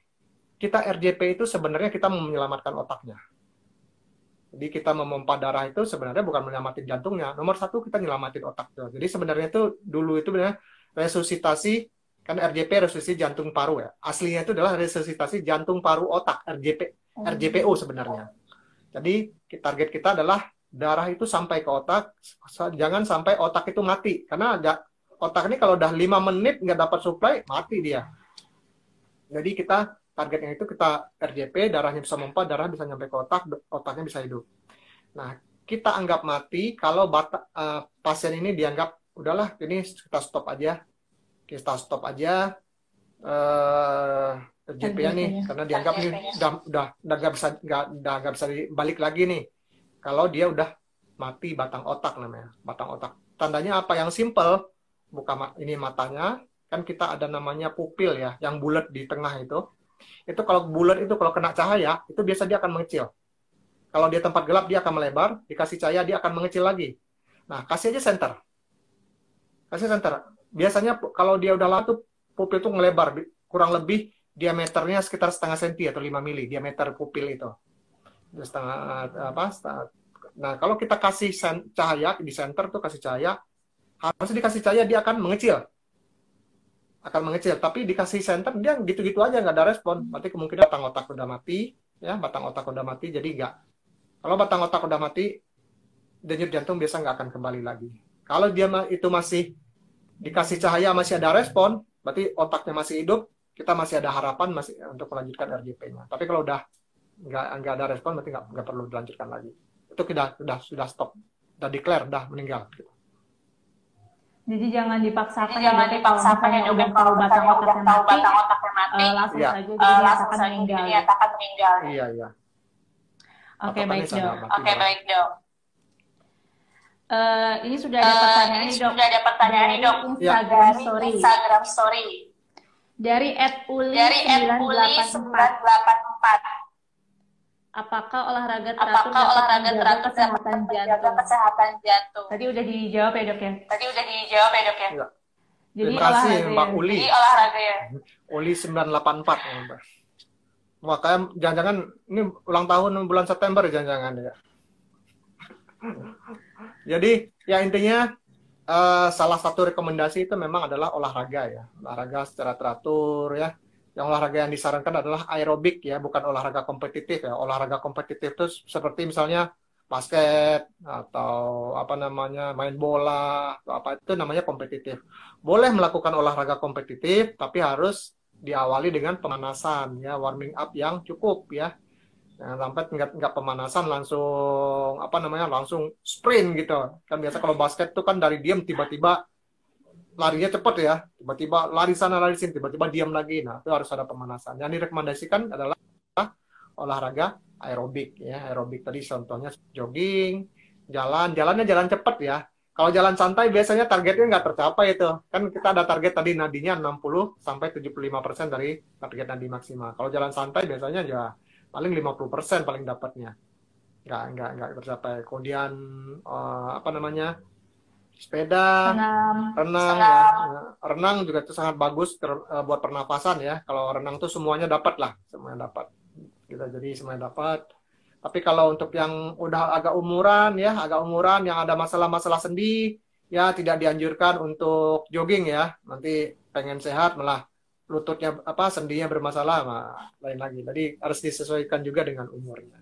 Speaker 2: kita RJP itu sebenarnya kita menyelamatkan otaknya. Jadi kita memompa darah itu sebenarnya bukan menyelamatin jantungnya. Nomor 1 kita nyelamatin otak. Jadi sebenarnya itu dulu itu benar resusitasi, kan RJP resusitasi jantung paru ya. Aslinya itu adalah resusitasi jantung paru otak, RJPO sebenarnya. Jadi target kita adalah darah itu sampai ke otak, jangan sampai otak itu mati. Karena otak ini kalau udah 5 menit nggak dapat supply, mati dia. Jadi kita targetnya itu kita RJP, darahnya bisa memompa, darah bisa nyampe ke otak, otaknya bisa hidup. Nah, kita anggap mati kalau pasien ini dianggap, udahlah, ini kita stop aja. RJP-nya nih, karena dianggap nih udah nggak bisa balik lagi nih. Kalau dia udah mati batang otak namanya, batang otak. Tandanya apa? Yang simple, buka ini matanya, kan kita ada namanya pupil ya, yang bulat di tengah itu. Itu kalau bulat itu kalau kena cahaya itu biasa dia akan mengecil. Kalau dia tempat gelap dia akan melebar, dikasih cahaya dia akan mengecil lagi. Nah, kasih aja center. Biasanya kalau dia udah lama tuh pupil itu melebar, kurang lebih diameternya sekitar setengah senti atau 5 mili diameter pupil itu. Nah, kalau kita kasih cahaya di center tuh kasih cahaya, harusnya dikasih cahaya dia akan mengecil. Tapi dikasih center dia gitu-gitu aja, nggak ada respon. Berarti kemungkinan batang otak udah mati, jadi nggak. Kalau batang otak udah mati, denyut jantung biasa nggak akan kembali lagi. Kalau dia itu masih dikasih cahaya, masih ada respon, berarti otaknya masih hidup, kita masih ada harapan masih untuk melanjutkan RJP-nya. Tapi kalau udah nggak ada respon, berarti nggak perlu dilanjutkan lagi. Itu sudah stop, udah declare, udah meninggal.
Speaker 3: Jadi jangan dipaksakan
Speaker 1: ya,
Speaker 3: udah tahu batang otaknya mati, langsung saja dinyatakan meninggal.
Speaker 2: Iya.
Speaker 3: Oke, baik dok. Ini sudah ada pertanyaan nih dok. Instagram story. Dari @uli984. Apakah olahraga teratur dapat menjaga kesehatan jantung? Tadi udah dijawab ya dok ya?
Speaker 2: Ya.
Speaker 3: Jadi
Speaker 2: terima kasih Mbak
Speaker 3: ya.
Speaker 2: Uli.
Speaker 3: Jadi olahraga ya.
Speaker 2: Uli 984. Makanya jangan-jangan ini ulang tahun bulan September jangan-jangan ya. Jadi ya intinya salah satu rekomendasi itu memang adalah olahraga ya. Olahraga secara teratur ya. Yang olahraga yang disarankan adalah aerobik ya, bukan olahraga kompetitif ya. Olahraga kompetitif itu seperti misalnya basket atau apa namanya main bola atau apa itu namanya kompetitif. Boleh melakukan olahraga kompetitif tapi harus diawali dengan pemanasan ya, warming up yang cukup ya. Jangan sampai nggak pemanasan langsung langsung sprint gitu. Kan biasa kalau basket itu kan dari diam tiba-tiba larinya cepat ya, tiba-tiba lari sana lari sini, tiba-tiba diam lagi. Nah, itu harus ada pemanasan. Yang direkomendasikan adalah olahraga aerobik ya. Aerobik tadi contohnya jogging, jalannya jalan cepat ya. Kalau jalan santai biasanya targetnya nggak tercapai itu. Kan kita ada target tadi nadinya 60 sampai 75% dari target nadi maksimal. Kalau jalan santai biasanya ya paling 50% paling dapatnya. Nggak tercapai. Kemudian sepeda, renang ya. Renang juga itu sangat bagus buat pernapasan ya. Kalau renang tuh semuanya dapat lah, semuanya dapat. Jadi semuanya dapat. Tapi kalau untuk yang udah agak umuran yang ada masalah-masalah sendi, ya tidak dianjurkan untuk jogging ya. Nanti pengen sehat malah lututnya sendinya bermasalah, lain lagi. Jadi harus disesuaikan juga dengan umurnya.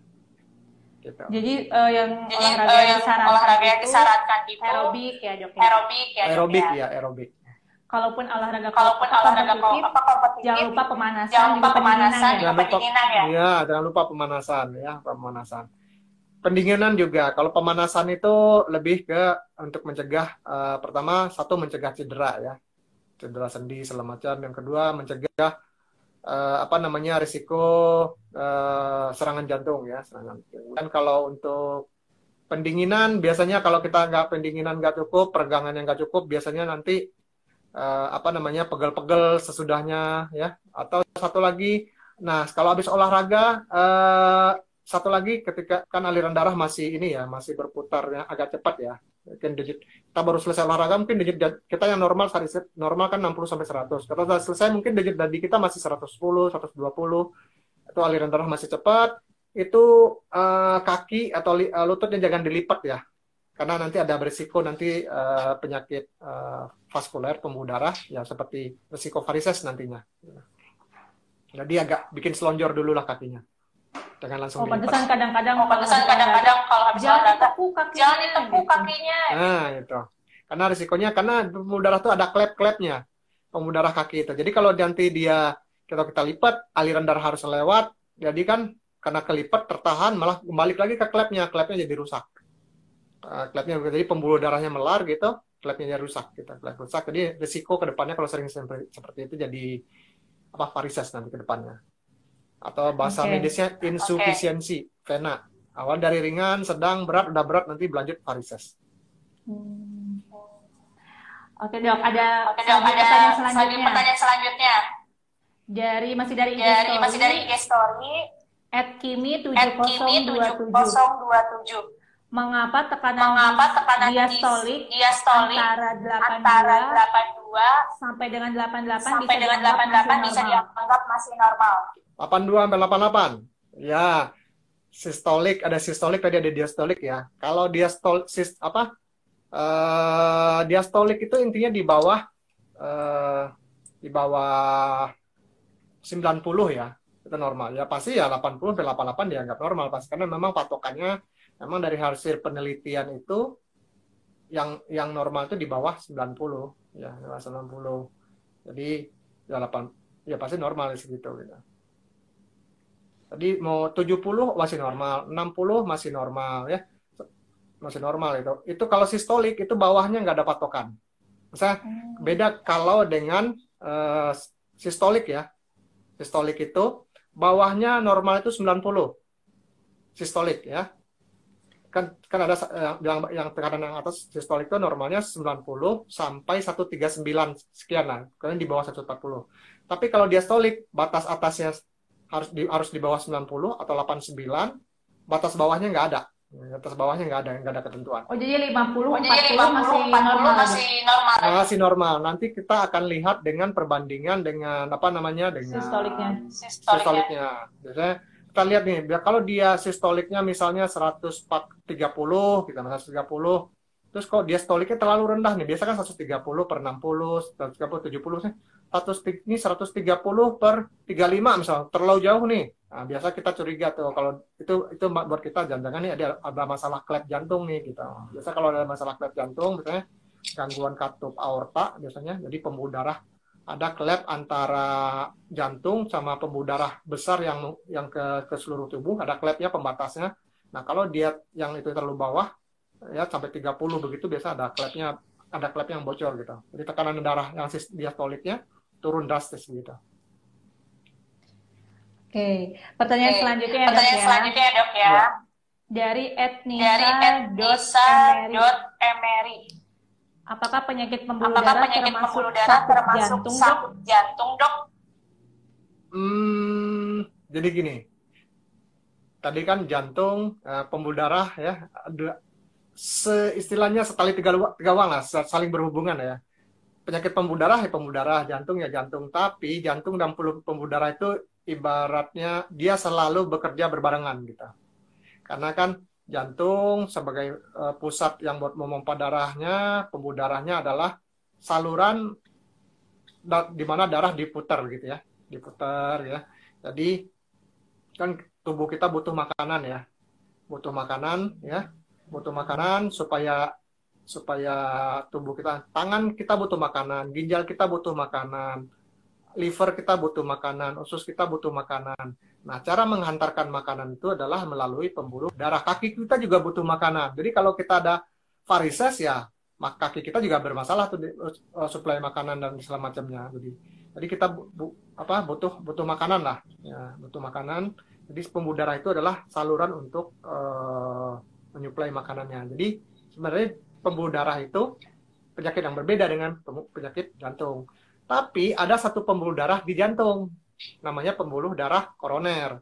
Speaker 2: Gitu.
Speaker 3: Jadi olahraga yang disarankan itu aerobik ya dok.
Speaker 2: Aerobik.
Speaker 3: Kalaupun olahraga kompetitif, jangan lupa pemanasan juga pendinginan ya.
Speaker 2: Iya, jangan lupa pemanasan ya, pemanasan. Pendinginan juga. Kalau pemanasan itu lebih ke untuk mencegah pertama mencegah cedera ya. Cedera sendi segala macam. Yang kedua mencegah risiko serangan jantung ya, Dan kalau untuk pendinginan biasanya kalau kita pendinginan nggak cukup, peregangan yang nggak cukup, biasanya nanti pegel-pegel sesudahnya ya. Atau satu lagi, nah kalau habis olahraga satu lagi ketika kan aliran darah masih berputar ya, agak cepat ya. Mungkin kita baru selesai olahraga, mungkin digit kita yang normal kan 60 sampai 100. Kalau sudah selesai mungkin digit nadi kita masih 110, 120. Itu aliran darah masih cepat. Itu kaki atau lututnya jangan dilipat ya. Karena nanti ada berisiko nanti penyakit vaskuler pembuluh darah ya, seperti risiko varises nantinya. Jadi agak bikin selonjor dulu lah kakinya. Jangan langsung dilipat.
Speaker 3: Pantesan kadang-kadang kalau habis olahraga jangan ditepuk kakinya.
Speaker 2: Nah, itu. Karena risikonya pembuluh darah itu ada klep-klepnya. Pembuluh darah kaki itu. Jadi kalau nanti kita lipat, aliran darah harus lewat. Jadi kan karena kelipat tertahan malah balik lagi ke klepnya jadi rusak. Klepnya jadi pembuluh darahnya melar gitu, klepnya jadi rusak gitu. Klep rusak. Jadi risiko ke depannya kalau sering seperti itu jadi varises nanti ke depannya. Atau bahasa medisnya insufisiensi vena. Awal dari ringan, sedang, berat, udah berat nanti berlanjut varises.
Speaker 3: Oke dok, ada pertanyaan selanjutnya. Masih dari IG Story @kimi7027. Mengapa tekanan diastolik antara 82 sampai dengan 88 bisa dianggap masih normal?
Speaker 2: 82 sampai 88. Ya. Sistolik, ada sistolik, tadi ada diastolik ya. Kalau diastolik itu intinya di bawah 90 ya. Itu normal. Ya pasti ya 80 sampai 88 dianggap normal pasti, karena memang patokannya memang dari hasil penelitian itu yang normal itu di bawah 90 ya, 90. Jadi ya 8 ya pasti normal segitu gitu. Jadi mau 70 masih normal, 60 masih normal ya. Masih normal itu. Itu kalau sistolik itu bawahnya nggak ada patokan. Misalnya beda kalau dengan sistolik ya. Sistolik itu bawahnya normal itu 90. Sistolik ya. Kan ada yang tekanan yang atas sistolik itu normalnya 90 sampai 139 sekian lah. Kalian di bawah 140. Tapi kalau diastolik batas atasnya harus di bawah 90 atau 89, batas bawahnya nggak ada. Batas bawahnya nggak ada ketentuan.
Speaker 3: Oh, jadi 50 40 masih normal.
Speaker 2: Masih normal. Nanti kita akan lihat dengan perbandingan dengan apa namanya dengan sistoliknya. Biasanya kita lihat nih, kalau dia sistoliknya misalnya 130, kita 130, terus kok dia diastoliknya terlalu rendah nih, biasa kan 130 per 60, 130, 70 sih. Ini 130 per 35 misalnya, terlalu jauh nih. Nah, biasa kita curiga tuh kalau itu buat kita jangan-jangan nih ada masalah klep jantung nih gitu. Biasa kalau ada masalah klep jantung, misalnya gangguan katup aorta biasanya, jadi pembuluh darah ada klep antara jantung sama pembuluh darah besar yang ke seluruh tubuh, ada klepnya pembatasnya. Nah, kalau dia yang itu terlalu bawah ya sampai 30 begitu biasa ada klep yang bocor gitu. Jadi tekanan darah yang diastoliknya turun drastis gitu.
Speaker 3: Oke, pertanyaan selanjutnya ya, Dok ya. Dari etnisa.emery. Apakah penyakit pembuluh darah termasuk sakit jantung, Dok?
Speaker 2: Jadi gini. Tadi kan jantung, pembuluh darah ya, istilahnya setali tiga uang lah, saling berhubungan ya. Penyakit pembuluh darah, jantung ya jantung. Tapi jantung dan pembuluh darah itu ibaratnya dia selalu bekerja berbarengan gitu. Karena kan jantung sebagai pusat yang buat memompa darahnya, pembuluh darahnya adalah saluran di mana darah diputar gitu ya, diputar ya. Jadi kan tubuh kita butuh makanan ya, butuh makanan supaya tubuh kita, tangan kita butuh makanan, ginjal kita butuh makanan, liver kita butuh makanan, usus kita butuh makanan. Nah, cara menghantarkan makanan itu adalah melalui pembuluh darah. Kaki kita juga butuh makanan. Jadi kalau kita ada varises ya, maka kaki kita juga bermasalah tuh suplai makanan dan segala macamnya. Jadi kita butuh makanan lah, ya, butuh makanan. Jadi pembuluh darah itu adalah saluran untuk menyuplai makanannya. Jadi sebenarnya pembuluh darah itu penyakit yang berbeda dengan penyakit jantung. Tapi ada satu pembuluh darah di jantung, namanya pembuluh darah koroner.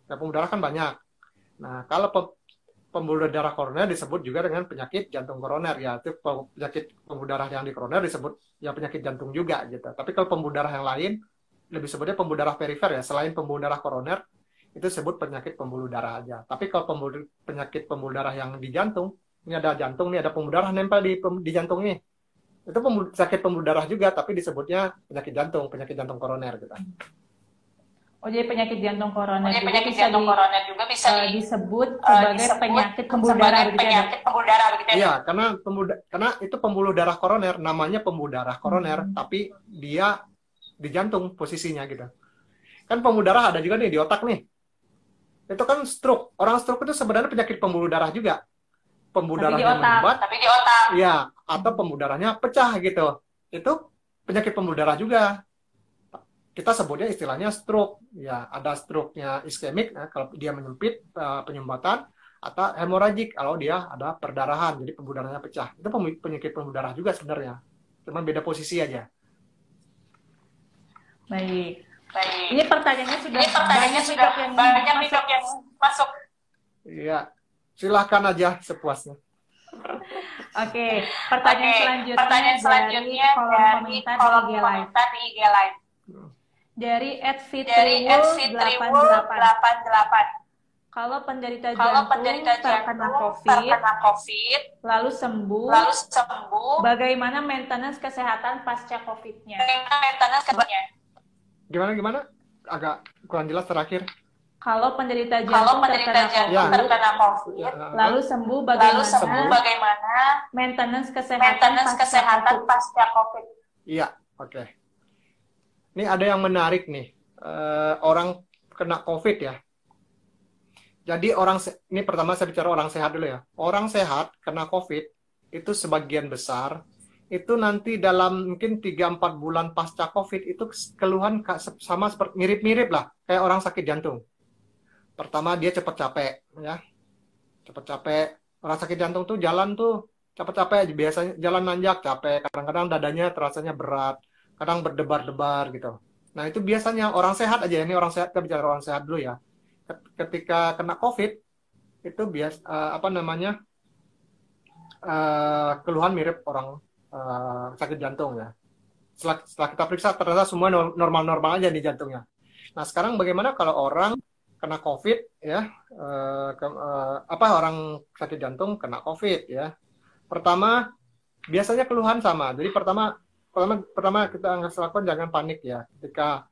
Speaker 2: Nah, pembuluh darah kan banyak. Nah, kalau pembuluh darah koroner disebut juga dengan penyakit jantung koroner, ya itu penyakit pembuluh darah yang di koroner disebut ya penyakit jantung juga gitu. Tapi kalau pembuluh darah yang lain lebih sebutnya pembuluh darah perifer ya, selain pembuluh darah koroner itu disebut penyakit pembuluh darah aja. Tapi kalau penyakit pembuluh darah yang di jantung, ini ada jantung, ini ada pembuluh darah nempel di jantung ini. Itu sakit pembuluh darah juga, tapi disebutnya penyakit jantung koroner gitu.
Speaker 3: Oh, jadi penyakit jantung koroner juga bisa disebut sebagai penyakit pembuluh darah begitu ya?
Speaker 2: Iya, karena itu pembuluh darah koroner, namanya pembuluh darah koroner, tapi dia di jantung posisinya gitu. Kan pembuluh darah ada juga nih di otak nih. Itu kan stroke. Orang stroke itu sebenarnya penyakit pembuluh darah juga. Pembuluh darahnya menyumbat, tapi di otak. Iya, atau pembuluh darahnya pecah gitu. Itu penyakit pembuluh darah juga. Kita sebutnya istilahnya stroke. Ya, ada stroke-nya iskemik, kalau dia menyempit penyumbatan, atau hemoragik kalau dia ada perdarahan, jadi pembuluh darahnya pecah. Itu penyakit pembuluh darah juga sebenarnya. Cuma beda posisi aja.
Speaker 3: Baik. Ini pertanyaannya sudah banyak yang masuk.
Speaker 2: Iya. Silahkan aja sepuasnya.
Speaker 3: Oke, pertanyaan selanjutnya dari kolom komentar di IG Live. Dari @fitriwul88. Kalau penderita jantung terkena COVID, lalu sembuh, bagaimana maintenance kesehatan pasca COVID-nya?
Speaker 2: Gimana? Agak kurang jelas terakhir.
Speaker 3: Kalau penderita jantung terkena COVID, lalu sembuh bagaimana maintenance kesehatan pasca COVID?
Speaker 2: Iya, oke. Ini ada yang menarik nih, orang kena COVID ya. Jadi ini pertama saya bicara orang sehat dulu ya. Orang sehat kena COVID itu sebagian besar itu nanti dalam mungkin 3-4 bulan pasca COVID itu keluhan sama seperti mirip-mirip lah kayak orang sakit jantung. Pertama dia cepat capek ya. Cepat capek. Orang sakit jantung tuh jalan tuh cepat capek, biasanya jalan nanjak capek, kadang-kadang dadanya terasanya berat, kadang berdebar-debar gitu. Nah, itu biasanya orang sehat aja, ini orang sehat, kita bicara orang sehat dulu ya. Ketika kena COVID itu keluhan mirip orang sakit jantung ya. Setelah kita periksa ternyata semua normal-normal aja di jantungnya. Nah, sekarang bagaimana kalau orang kena COVID ya, orang sakit jantung kena COVID ya. Pertama biasanya keluhan sama. Jadi pertama kita harus lakukan jangan panik ya. Ketika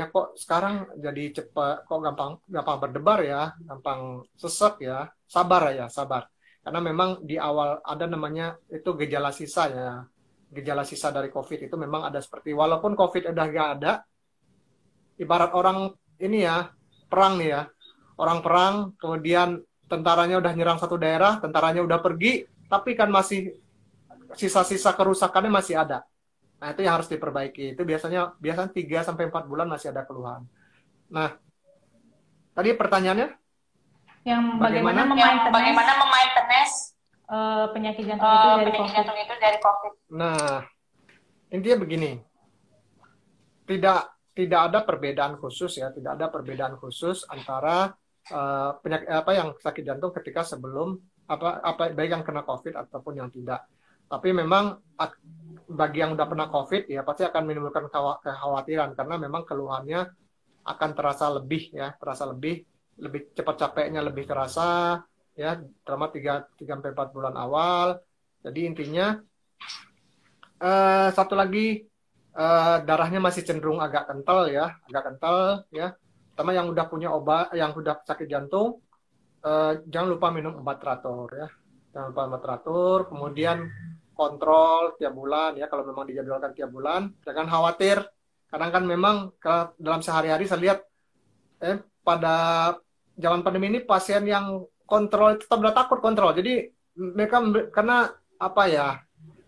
Speaker 2: kok sekarang jadi cepat, kok gampang berdebar ya, gampang sesek ya, sabar. Karena memang di awal ada namanya itu gejala sisa ya. Gejala sisa dari COVID itu memang ada seperti, walaupun COVID udah nggak ada, ibarat orang ini ya, perang nih ya. Orang perang, kemudian tentaranya udah nyerang satu daerah, tentaranya udah pergi, tapi kan masih sisa-sisa kerusakannya masih ada. Nah, itu yang harus diperbaiki. Itu biasanya 3-4 bulan masih ada keluhan. Nah, tadi pertanyaannya?
Speaker 3: Yang bagaimana memaintenance penyakit jantung itu dari COVID.
Speaker 2: Nah, intinya begini. Tidak ada perbedaan khusus ya, tidak ada perbedaan khusus antara penyakit yang sakit jantung ketika sebelum baik yang kena COVID ataupun yang tidak. Tapi memang bagi yang udah pernah COVID ya pasti akan menimbulkan kekhawatiran karena memang keluhannya akan terasa lebih cepat capeknya lebih terasa ya selama 3-4 bulan awal. Jadi intinya satu lagi darahnya masih cenderung agak kental ya. Terutama yang udah punya obat, yang udah sakit jantung, jangan lupa minum obat teratur ya. Jangan lupa obat teratur, kemudian kontrol tiap bulan ya, kalau memang dijadwalkan tiap bulan. Jangan khawatir, kadang kan memang dalam sehari-hari saya lihat pada zaman pandemi ini pasien yang kontrol tetap udah takut kontrol. Jadi mereka karena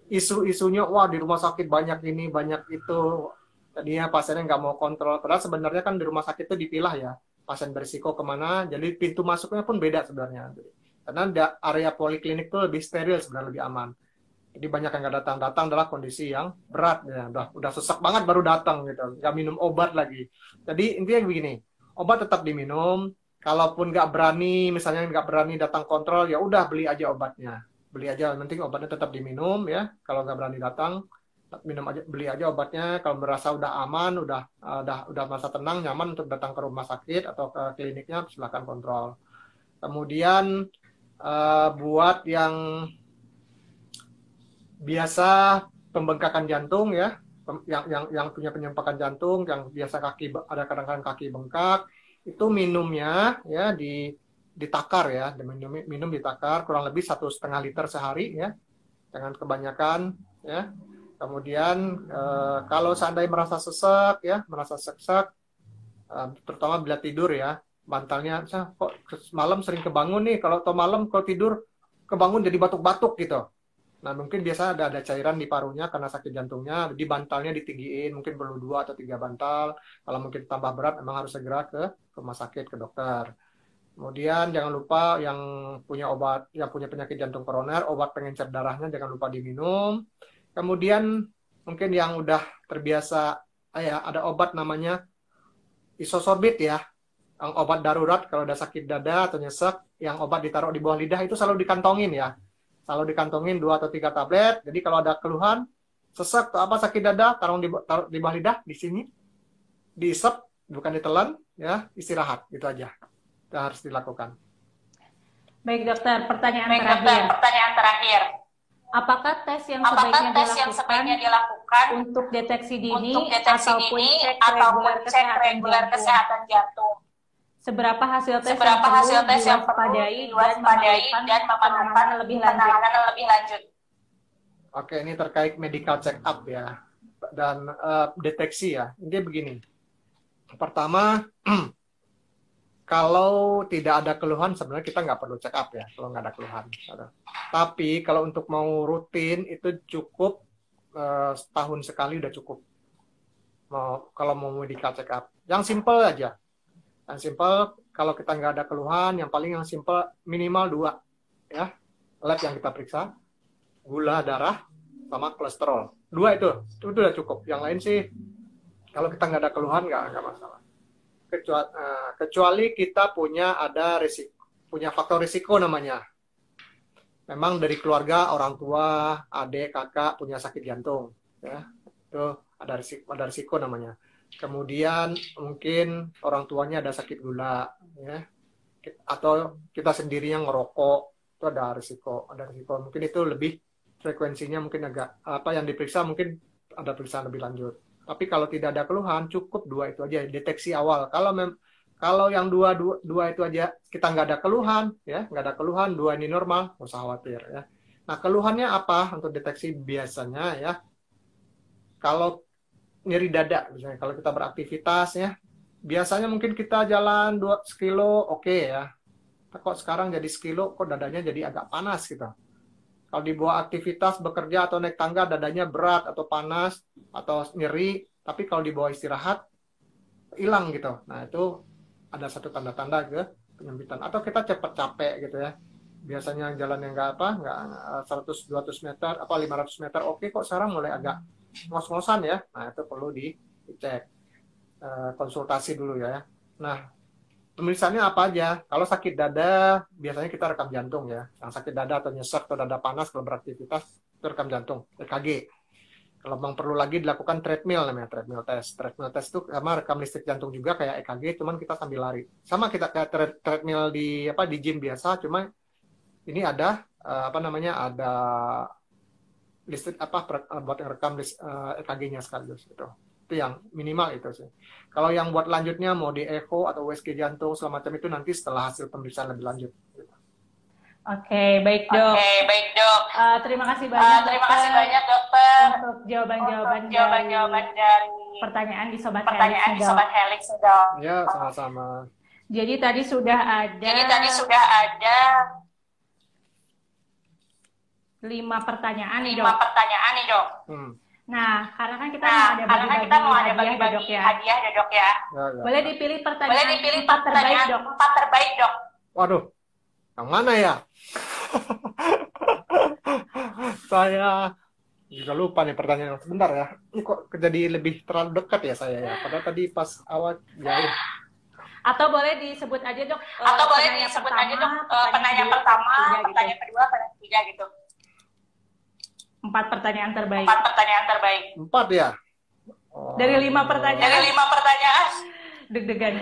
Speaker 2: isu-isunya wah di rumah sakit banyak ini banyak itu, tadinya pasiennya nggak mau kontrol, padahal sebenarnya kan di rumah sakit itu dipilah ya pasien berisiko kemana, jadi pintu masuknya pun beda sebenarnya, karena area poliklinik itu lebih steril sebenarnya, lebih aman. Jadi banyak yang nggak datang adalah kondisi yang berat ya, udah sesak banget baru datang gitu, nggak minum obat lagi. Jadi intinya begini, obat tetap diminum, kalaupun nggak berani datang kontrol ya udah beli aja obatnya. Beli aja, yang penting obatnya tetap diminum ya. Kalau nggak berani datang, beli aja obatnya. Kalau merasa udah aman, udah merasa tenang, nyaman untuk datang ke rumah sakit atau ke kliniknya, silakan kontrol. Kemudian buat yang biasa pembengkakan jantung ya, yang punya penyempitan jantung, yang biasa ada kadang-kadang kaki bengkak, itu minumnya ya ditakar ya, minum ditakar kurang lebih 1,5 liter sehari ya, jangan kebanyakan ya. Kemudian kalau seandainya merasa sesek ya, terutama bila tidur ya, bantalnya kok malam sering kebangun nih, kalau malam kalau tidur kebangun jadi batuk-batuk gitu. Nah mungkin biasa ada cairan di parunya karena sakit jantungnya, di bantalnya ditinggiin, mungkin perlu 2 atau 3 bantal. Kalau mungkin tambah berat memang harus segera ke rumah sakit, ke dokter. Kemudian jangan lupa yang punya penyakit jantung koroner, obat pengencer darahnya jangan lupa diminum. Kemudian mungkin yang udah terbiasa ada obat namanya isosorbit ya, yang obat darurat kalau udah sakit dada atau nyesek, yang obat ditaruh di bawah lidah itu selalu dikantongin ya. Selalu dikantongin 2 atau 3 tablet. Jadi kalau ada keluhan sesek atau sakit dada, taruh di bawah lidah di sini, diisep bukan ditelan ya, istirahat gitu aja. Itu harus dilakukan.
Speaker 3: Baik dokter, pertanyaan terakhir. Apakah tes yang sebaiknya dilakukan untuk deteksi dini ataupun cek reguler kesehatan jantung? Seberapa hasil tes yang perlu diwaspadai dan penanganan lebih lanjut.
Speaker 2: Oke, ini terkait medical check up ya dan deteksi ya. Ini begini. Pertama, kalau tidak ada keluhan sebenarnya kita nggak perlu check up ya kalau nggak ada keluhan. Tapi kalau untuk mau rutin itu cukup setahun sekali udah cukup. Kalau mau medical check up, yang simple aja. Yang simple kalau kita nggak ada keluhan, yang simple minimal 2 ya lab yang kita periksa, gula darah sama kolesterol. 2 itu udah cukup. Yang lain sih kalau kita nggak ada keluhan nggak masalah. Kecuali kita punya faktor risiko namanya. Memang dari keluarga, orang tua, adik, kakak punya sakit jantung, ya itu ada risiko namanya. Kemudian mungkin orang tuanya ada sakit gula, ya, atau kita sendiri yang ngerokok, itu ada risiko. Mungkin itu lebih frekuensinya mungkin agak yang diperiksa mungkin ada periksaan lebih lanjut. Tapi kalau tidak ada keluhan cukup 2 itu aja deteksi awal. Kalau yang dua itu aja kita nggak ada keluhan, ya nggak ada keluhan, 2 ini normal, nggak usah khawatir ya. Nah keluhannya apa untuk deteksi biasanya ya? Kalau nyeri dada, misalnya kalau kita beraktivitas ya, biasanya mungkin kita jalan 2 kilo, oke ya. Kok sekarang jadi sekilo, kok dadanya jadi agak panas gitu. Kalau dibawa aktivitas, bekerja atau naik tangga, dadanya berat atau panas atau nyeri, tapi kalau dibawa istirahat, hilang gitu. Nah itu ada satu tanda-tanda ke penyempitan. Atau kita cepat capek gitu ya. Biasanya jalan yang nggak 100-200 meter, 500 meter, oke kok sekarang mulai agak ngos-ngosan ya. Nah, itu perlu dicek. Konsultasi dulu ya. Nah, pemeriksaannya apa aja? Kalau sakit dada, biasanya kita rekam jantung ya. Yang sakit dada atau nyesek atau dada panas kalau beraktivitas, itu rekam jantung, EKG. Kalau memang perlu lagi dilakukan treadmill namanya, treadmill test. Treadmill test itu sama rekam listrik jantung juga kayak EKG, cuman kita sambil lari. Sama kita kayak treadmill di gym biasa, cuma ini ada ada listrik buat rekam EKG-nya sekaligus gitu. Itu yang minimal itu sih. Kalau yang buat lanjutnya mau di echo atau USG jantung segala macam itu nanti setelah hasil pemeriksaan lebih lanjut.
Speaker 3: Oke, baik dok. Terima kasih banyak dokter untuk jawaban-jawaban dari pertanyaan di Sobat Helix dok.
Speaker 2: Ya, sama-sama.
Speaker 3: Jadi tadi sudah ada 5 pertanyaan nih dok. Nah, karena kan kita mau ada bagi-bagi hadiah ya dok ya. Boleh dipilih pertanyaan 4 terbaik dok.
Speaker 2: Waduh, yang mana ya? Saya juga lupa nih pertanyaan. Sebentar ya. Ini kok jadi lebih terlalu dekat ya saya ya. Padahal tadi pas awal jauh.
Speaker 3: Atau boleh disebut aja dok.
Speaker 1: Pertanyaan pertama, pertanyaan kedua, pertanyaan ketiga gitu.
Speaker 3: 4 pertanyaan terbaik.
Speaker 2: 4 ya?
Speaker 3: Oh. Dari 5 pertanyaan. Deg-degan.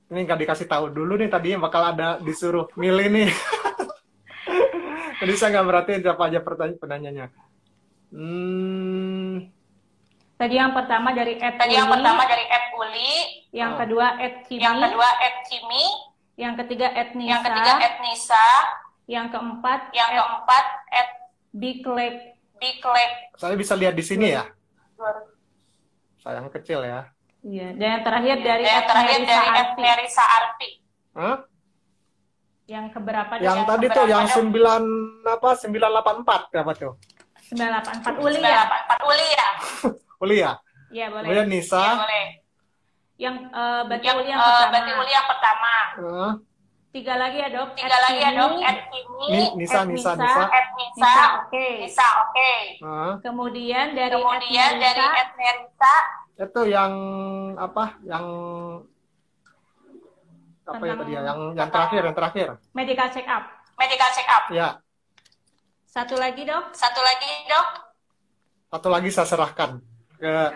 Speaker 2: Ini nggak dikasih tahu dulu nih tadinya bakal ada disuruh milih nih. Jadi saya nggak merhatiin siapa aja penanyanya.
Speaker 3: Tadi yang pertama dari Ed Uli. Yang kedua Ed Kimi. Yang ketiga Ed Nisa. Yang keempat Ed Biklek.
Speaker 2: Saya bisa lihat di sini ya. Sayang kecil ya.
Speaker 3: Iya, dan yang terakhir dari Nerisa Arfi.
Speaker 2: Hah?
Speaker 3: Yang keberapa?
Speaker 2: Yang tadi tuh yang 984 berapa tuh?
Speaker 3: 984 Uli ya?
Speaker 2: Uli ya?
Speaker 3: Iya, boleh.
Speaker 2: Kemudian Nisa.
Speaker 1: Iya, boleh.
Speaker 3: Yang berarti Uli yang pertama. 3 lagi ya, Dok. Ed Kimi.
Speaker 2: Nisa.
Speaker 1: Oke.
Speaker 3: Kemudian dari
Speaker 1: Ed Nerisa.
Speaker 2: Itu yang apa? Yang apa ya tadi ya? Yang terakhir.
Speaker 3: Medical check up.
Speaker 2: Ya.
Speaker 3: Satu lagi, Dok.
Speaker 2: Satu lagi saya serahkan ke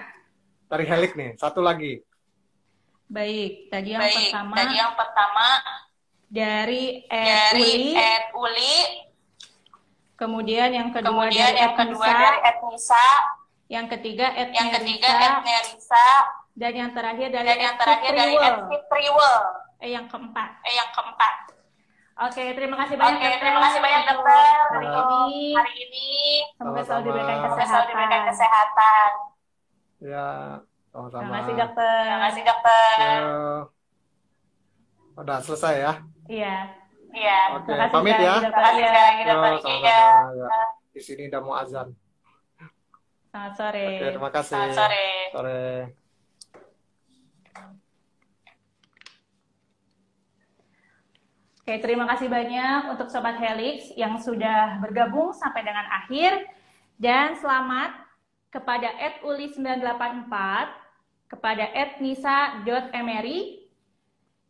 Speaker 2: dari Helix nih. Satu lagi.
Speaker 3: Baik, tadi yang pertama dari Ed Uli. Kemudian yang kedua dari Ed Nisa. Yang ketiga Ed Nerisa.
Speaker 1: Dan yang terakhir dari @fitriwel. Yang keempat. Oke, terima kasih banyak dokter hari ini. Semoga selalu diberikan kesehatan.
Speaker 2: Ya, sama-sama.
Speaker 1: Terima kasih dokter.
Speaker 2: Ya. Udah selesai ya?
Speaker 1: Iya.
Speaker 2: Oke, pamit ya. Sama-sama. Ya. Di sini udah mau azan.
Speaker 1: Selamat sore.
Speaker 2: Oke, terima kasih. Sore.
Speaker 1: Oke, terima kasih banyak untuk Sobat Helix yang sudah bergabung sampai dengan akhir. Dan selamat kepada @uli984, kepada @nisa.emery,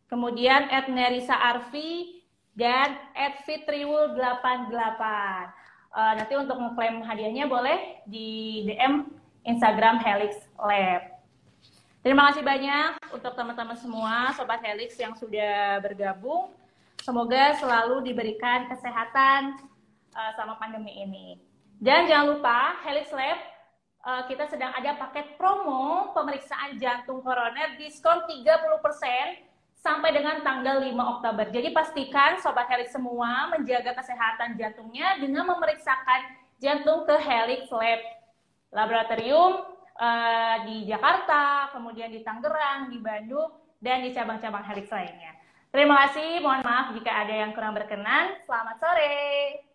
Speaker 1: kemudian @nerisa_arfi, dan @fitriwul88. Nanti untuk ngeklaim hadiahnya boleh di DM Instagram Helix Lab. Terima kasih banyak untuk teman-teman semua, Sobat Helix yang sudah bergabung. Semoga selalu diberikan kesehatan sama pandemi ini. Dan jangan lupa, Helix Lab, kita sedang ada paket promo pemeriksaan jantung koroner diskon 30% sampai dengan tanggal 5 Oktober. Jadi pastikan Sobat Helix semua menjaga kesehatan jantungnya dengan memeriksakan jantung ke Helix Lab Laboratorium di Jakarta, kemudian di Tangerang, di Bandung, dan di cabang-cabang Helix lainnya. Terima kasih, mohon maaf jika ada yang kurang berkenan. Selamat sore.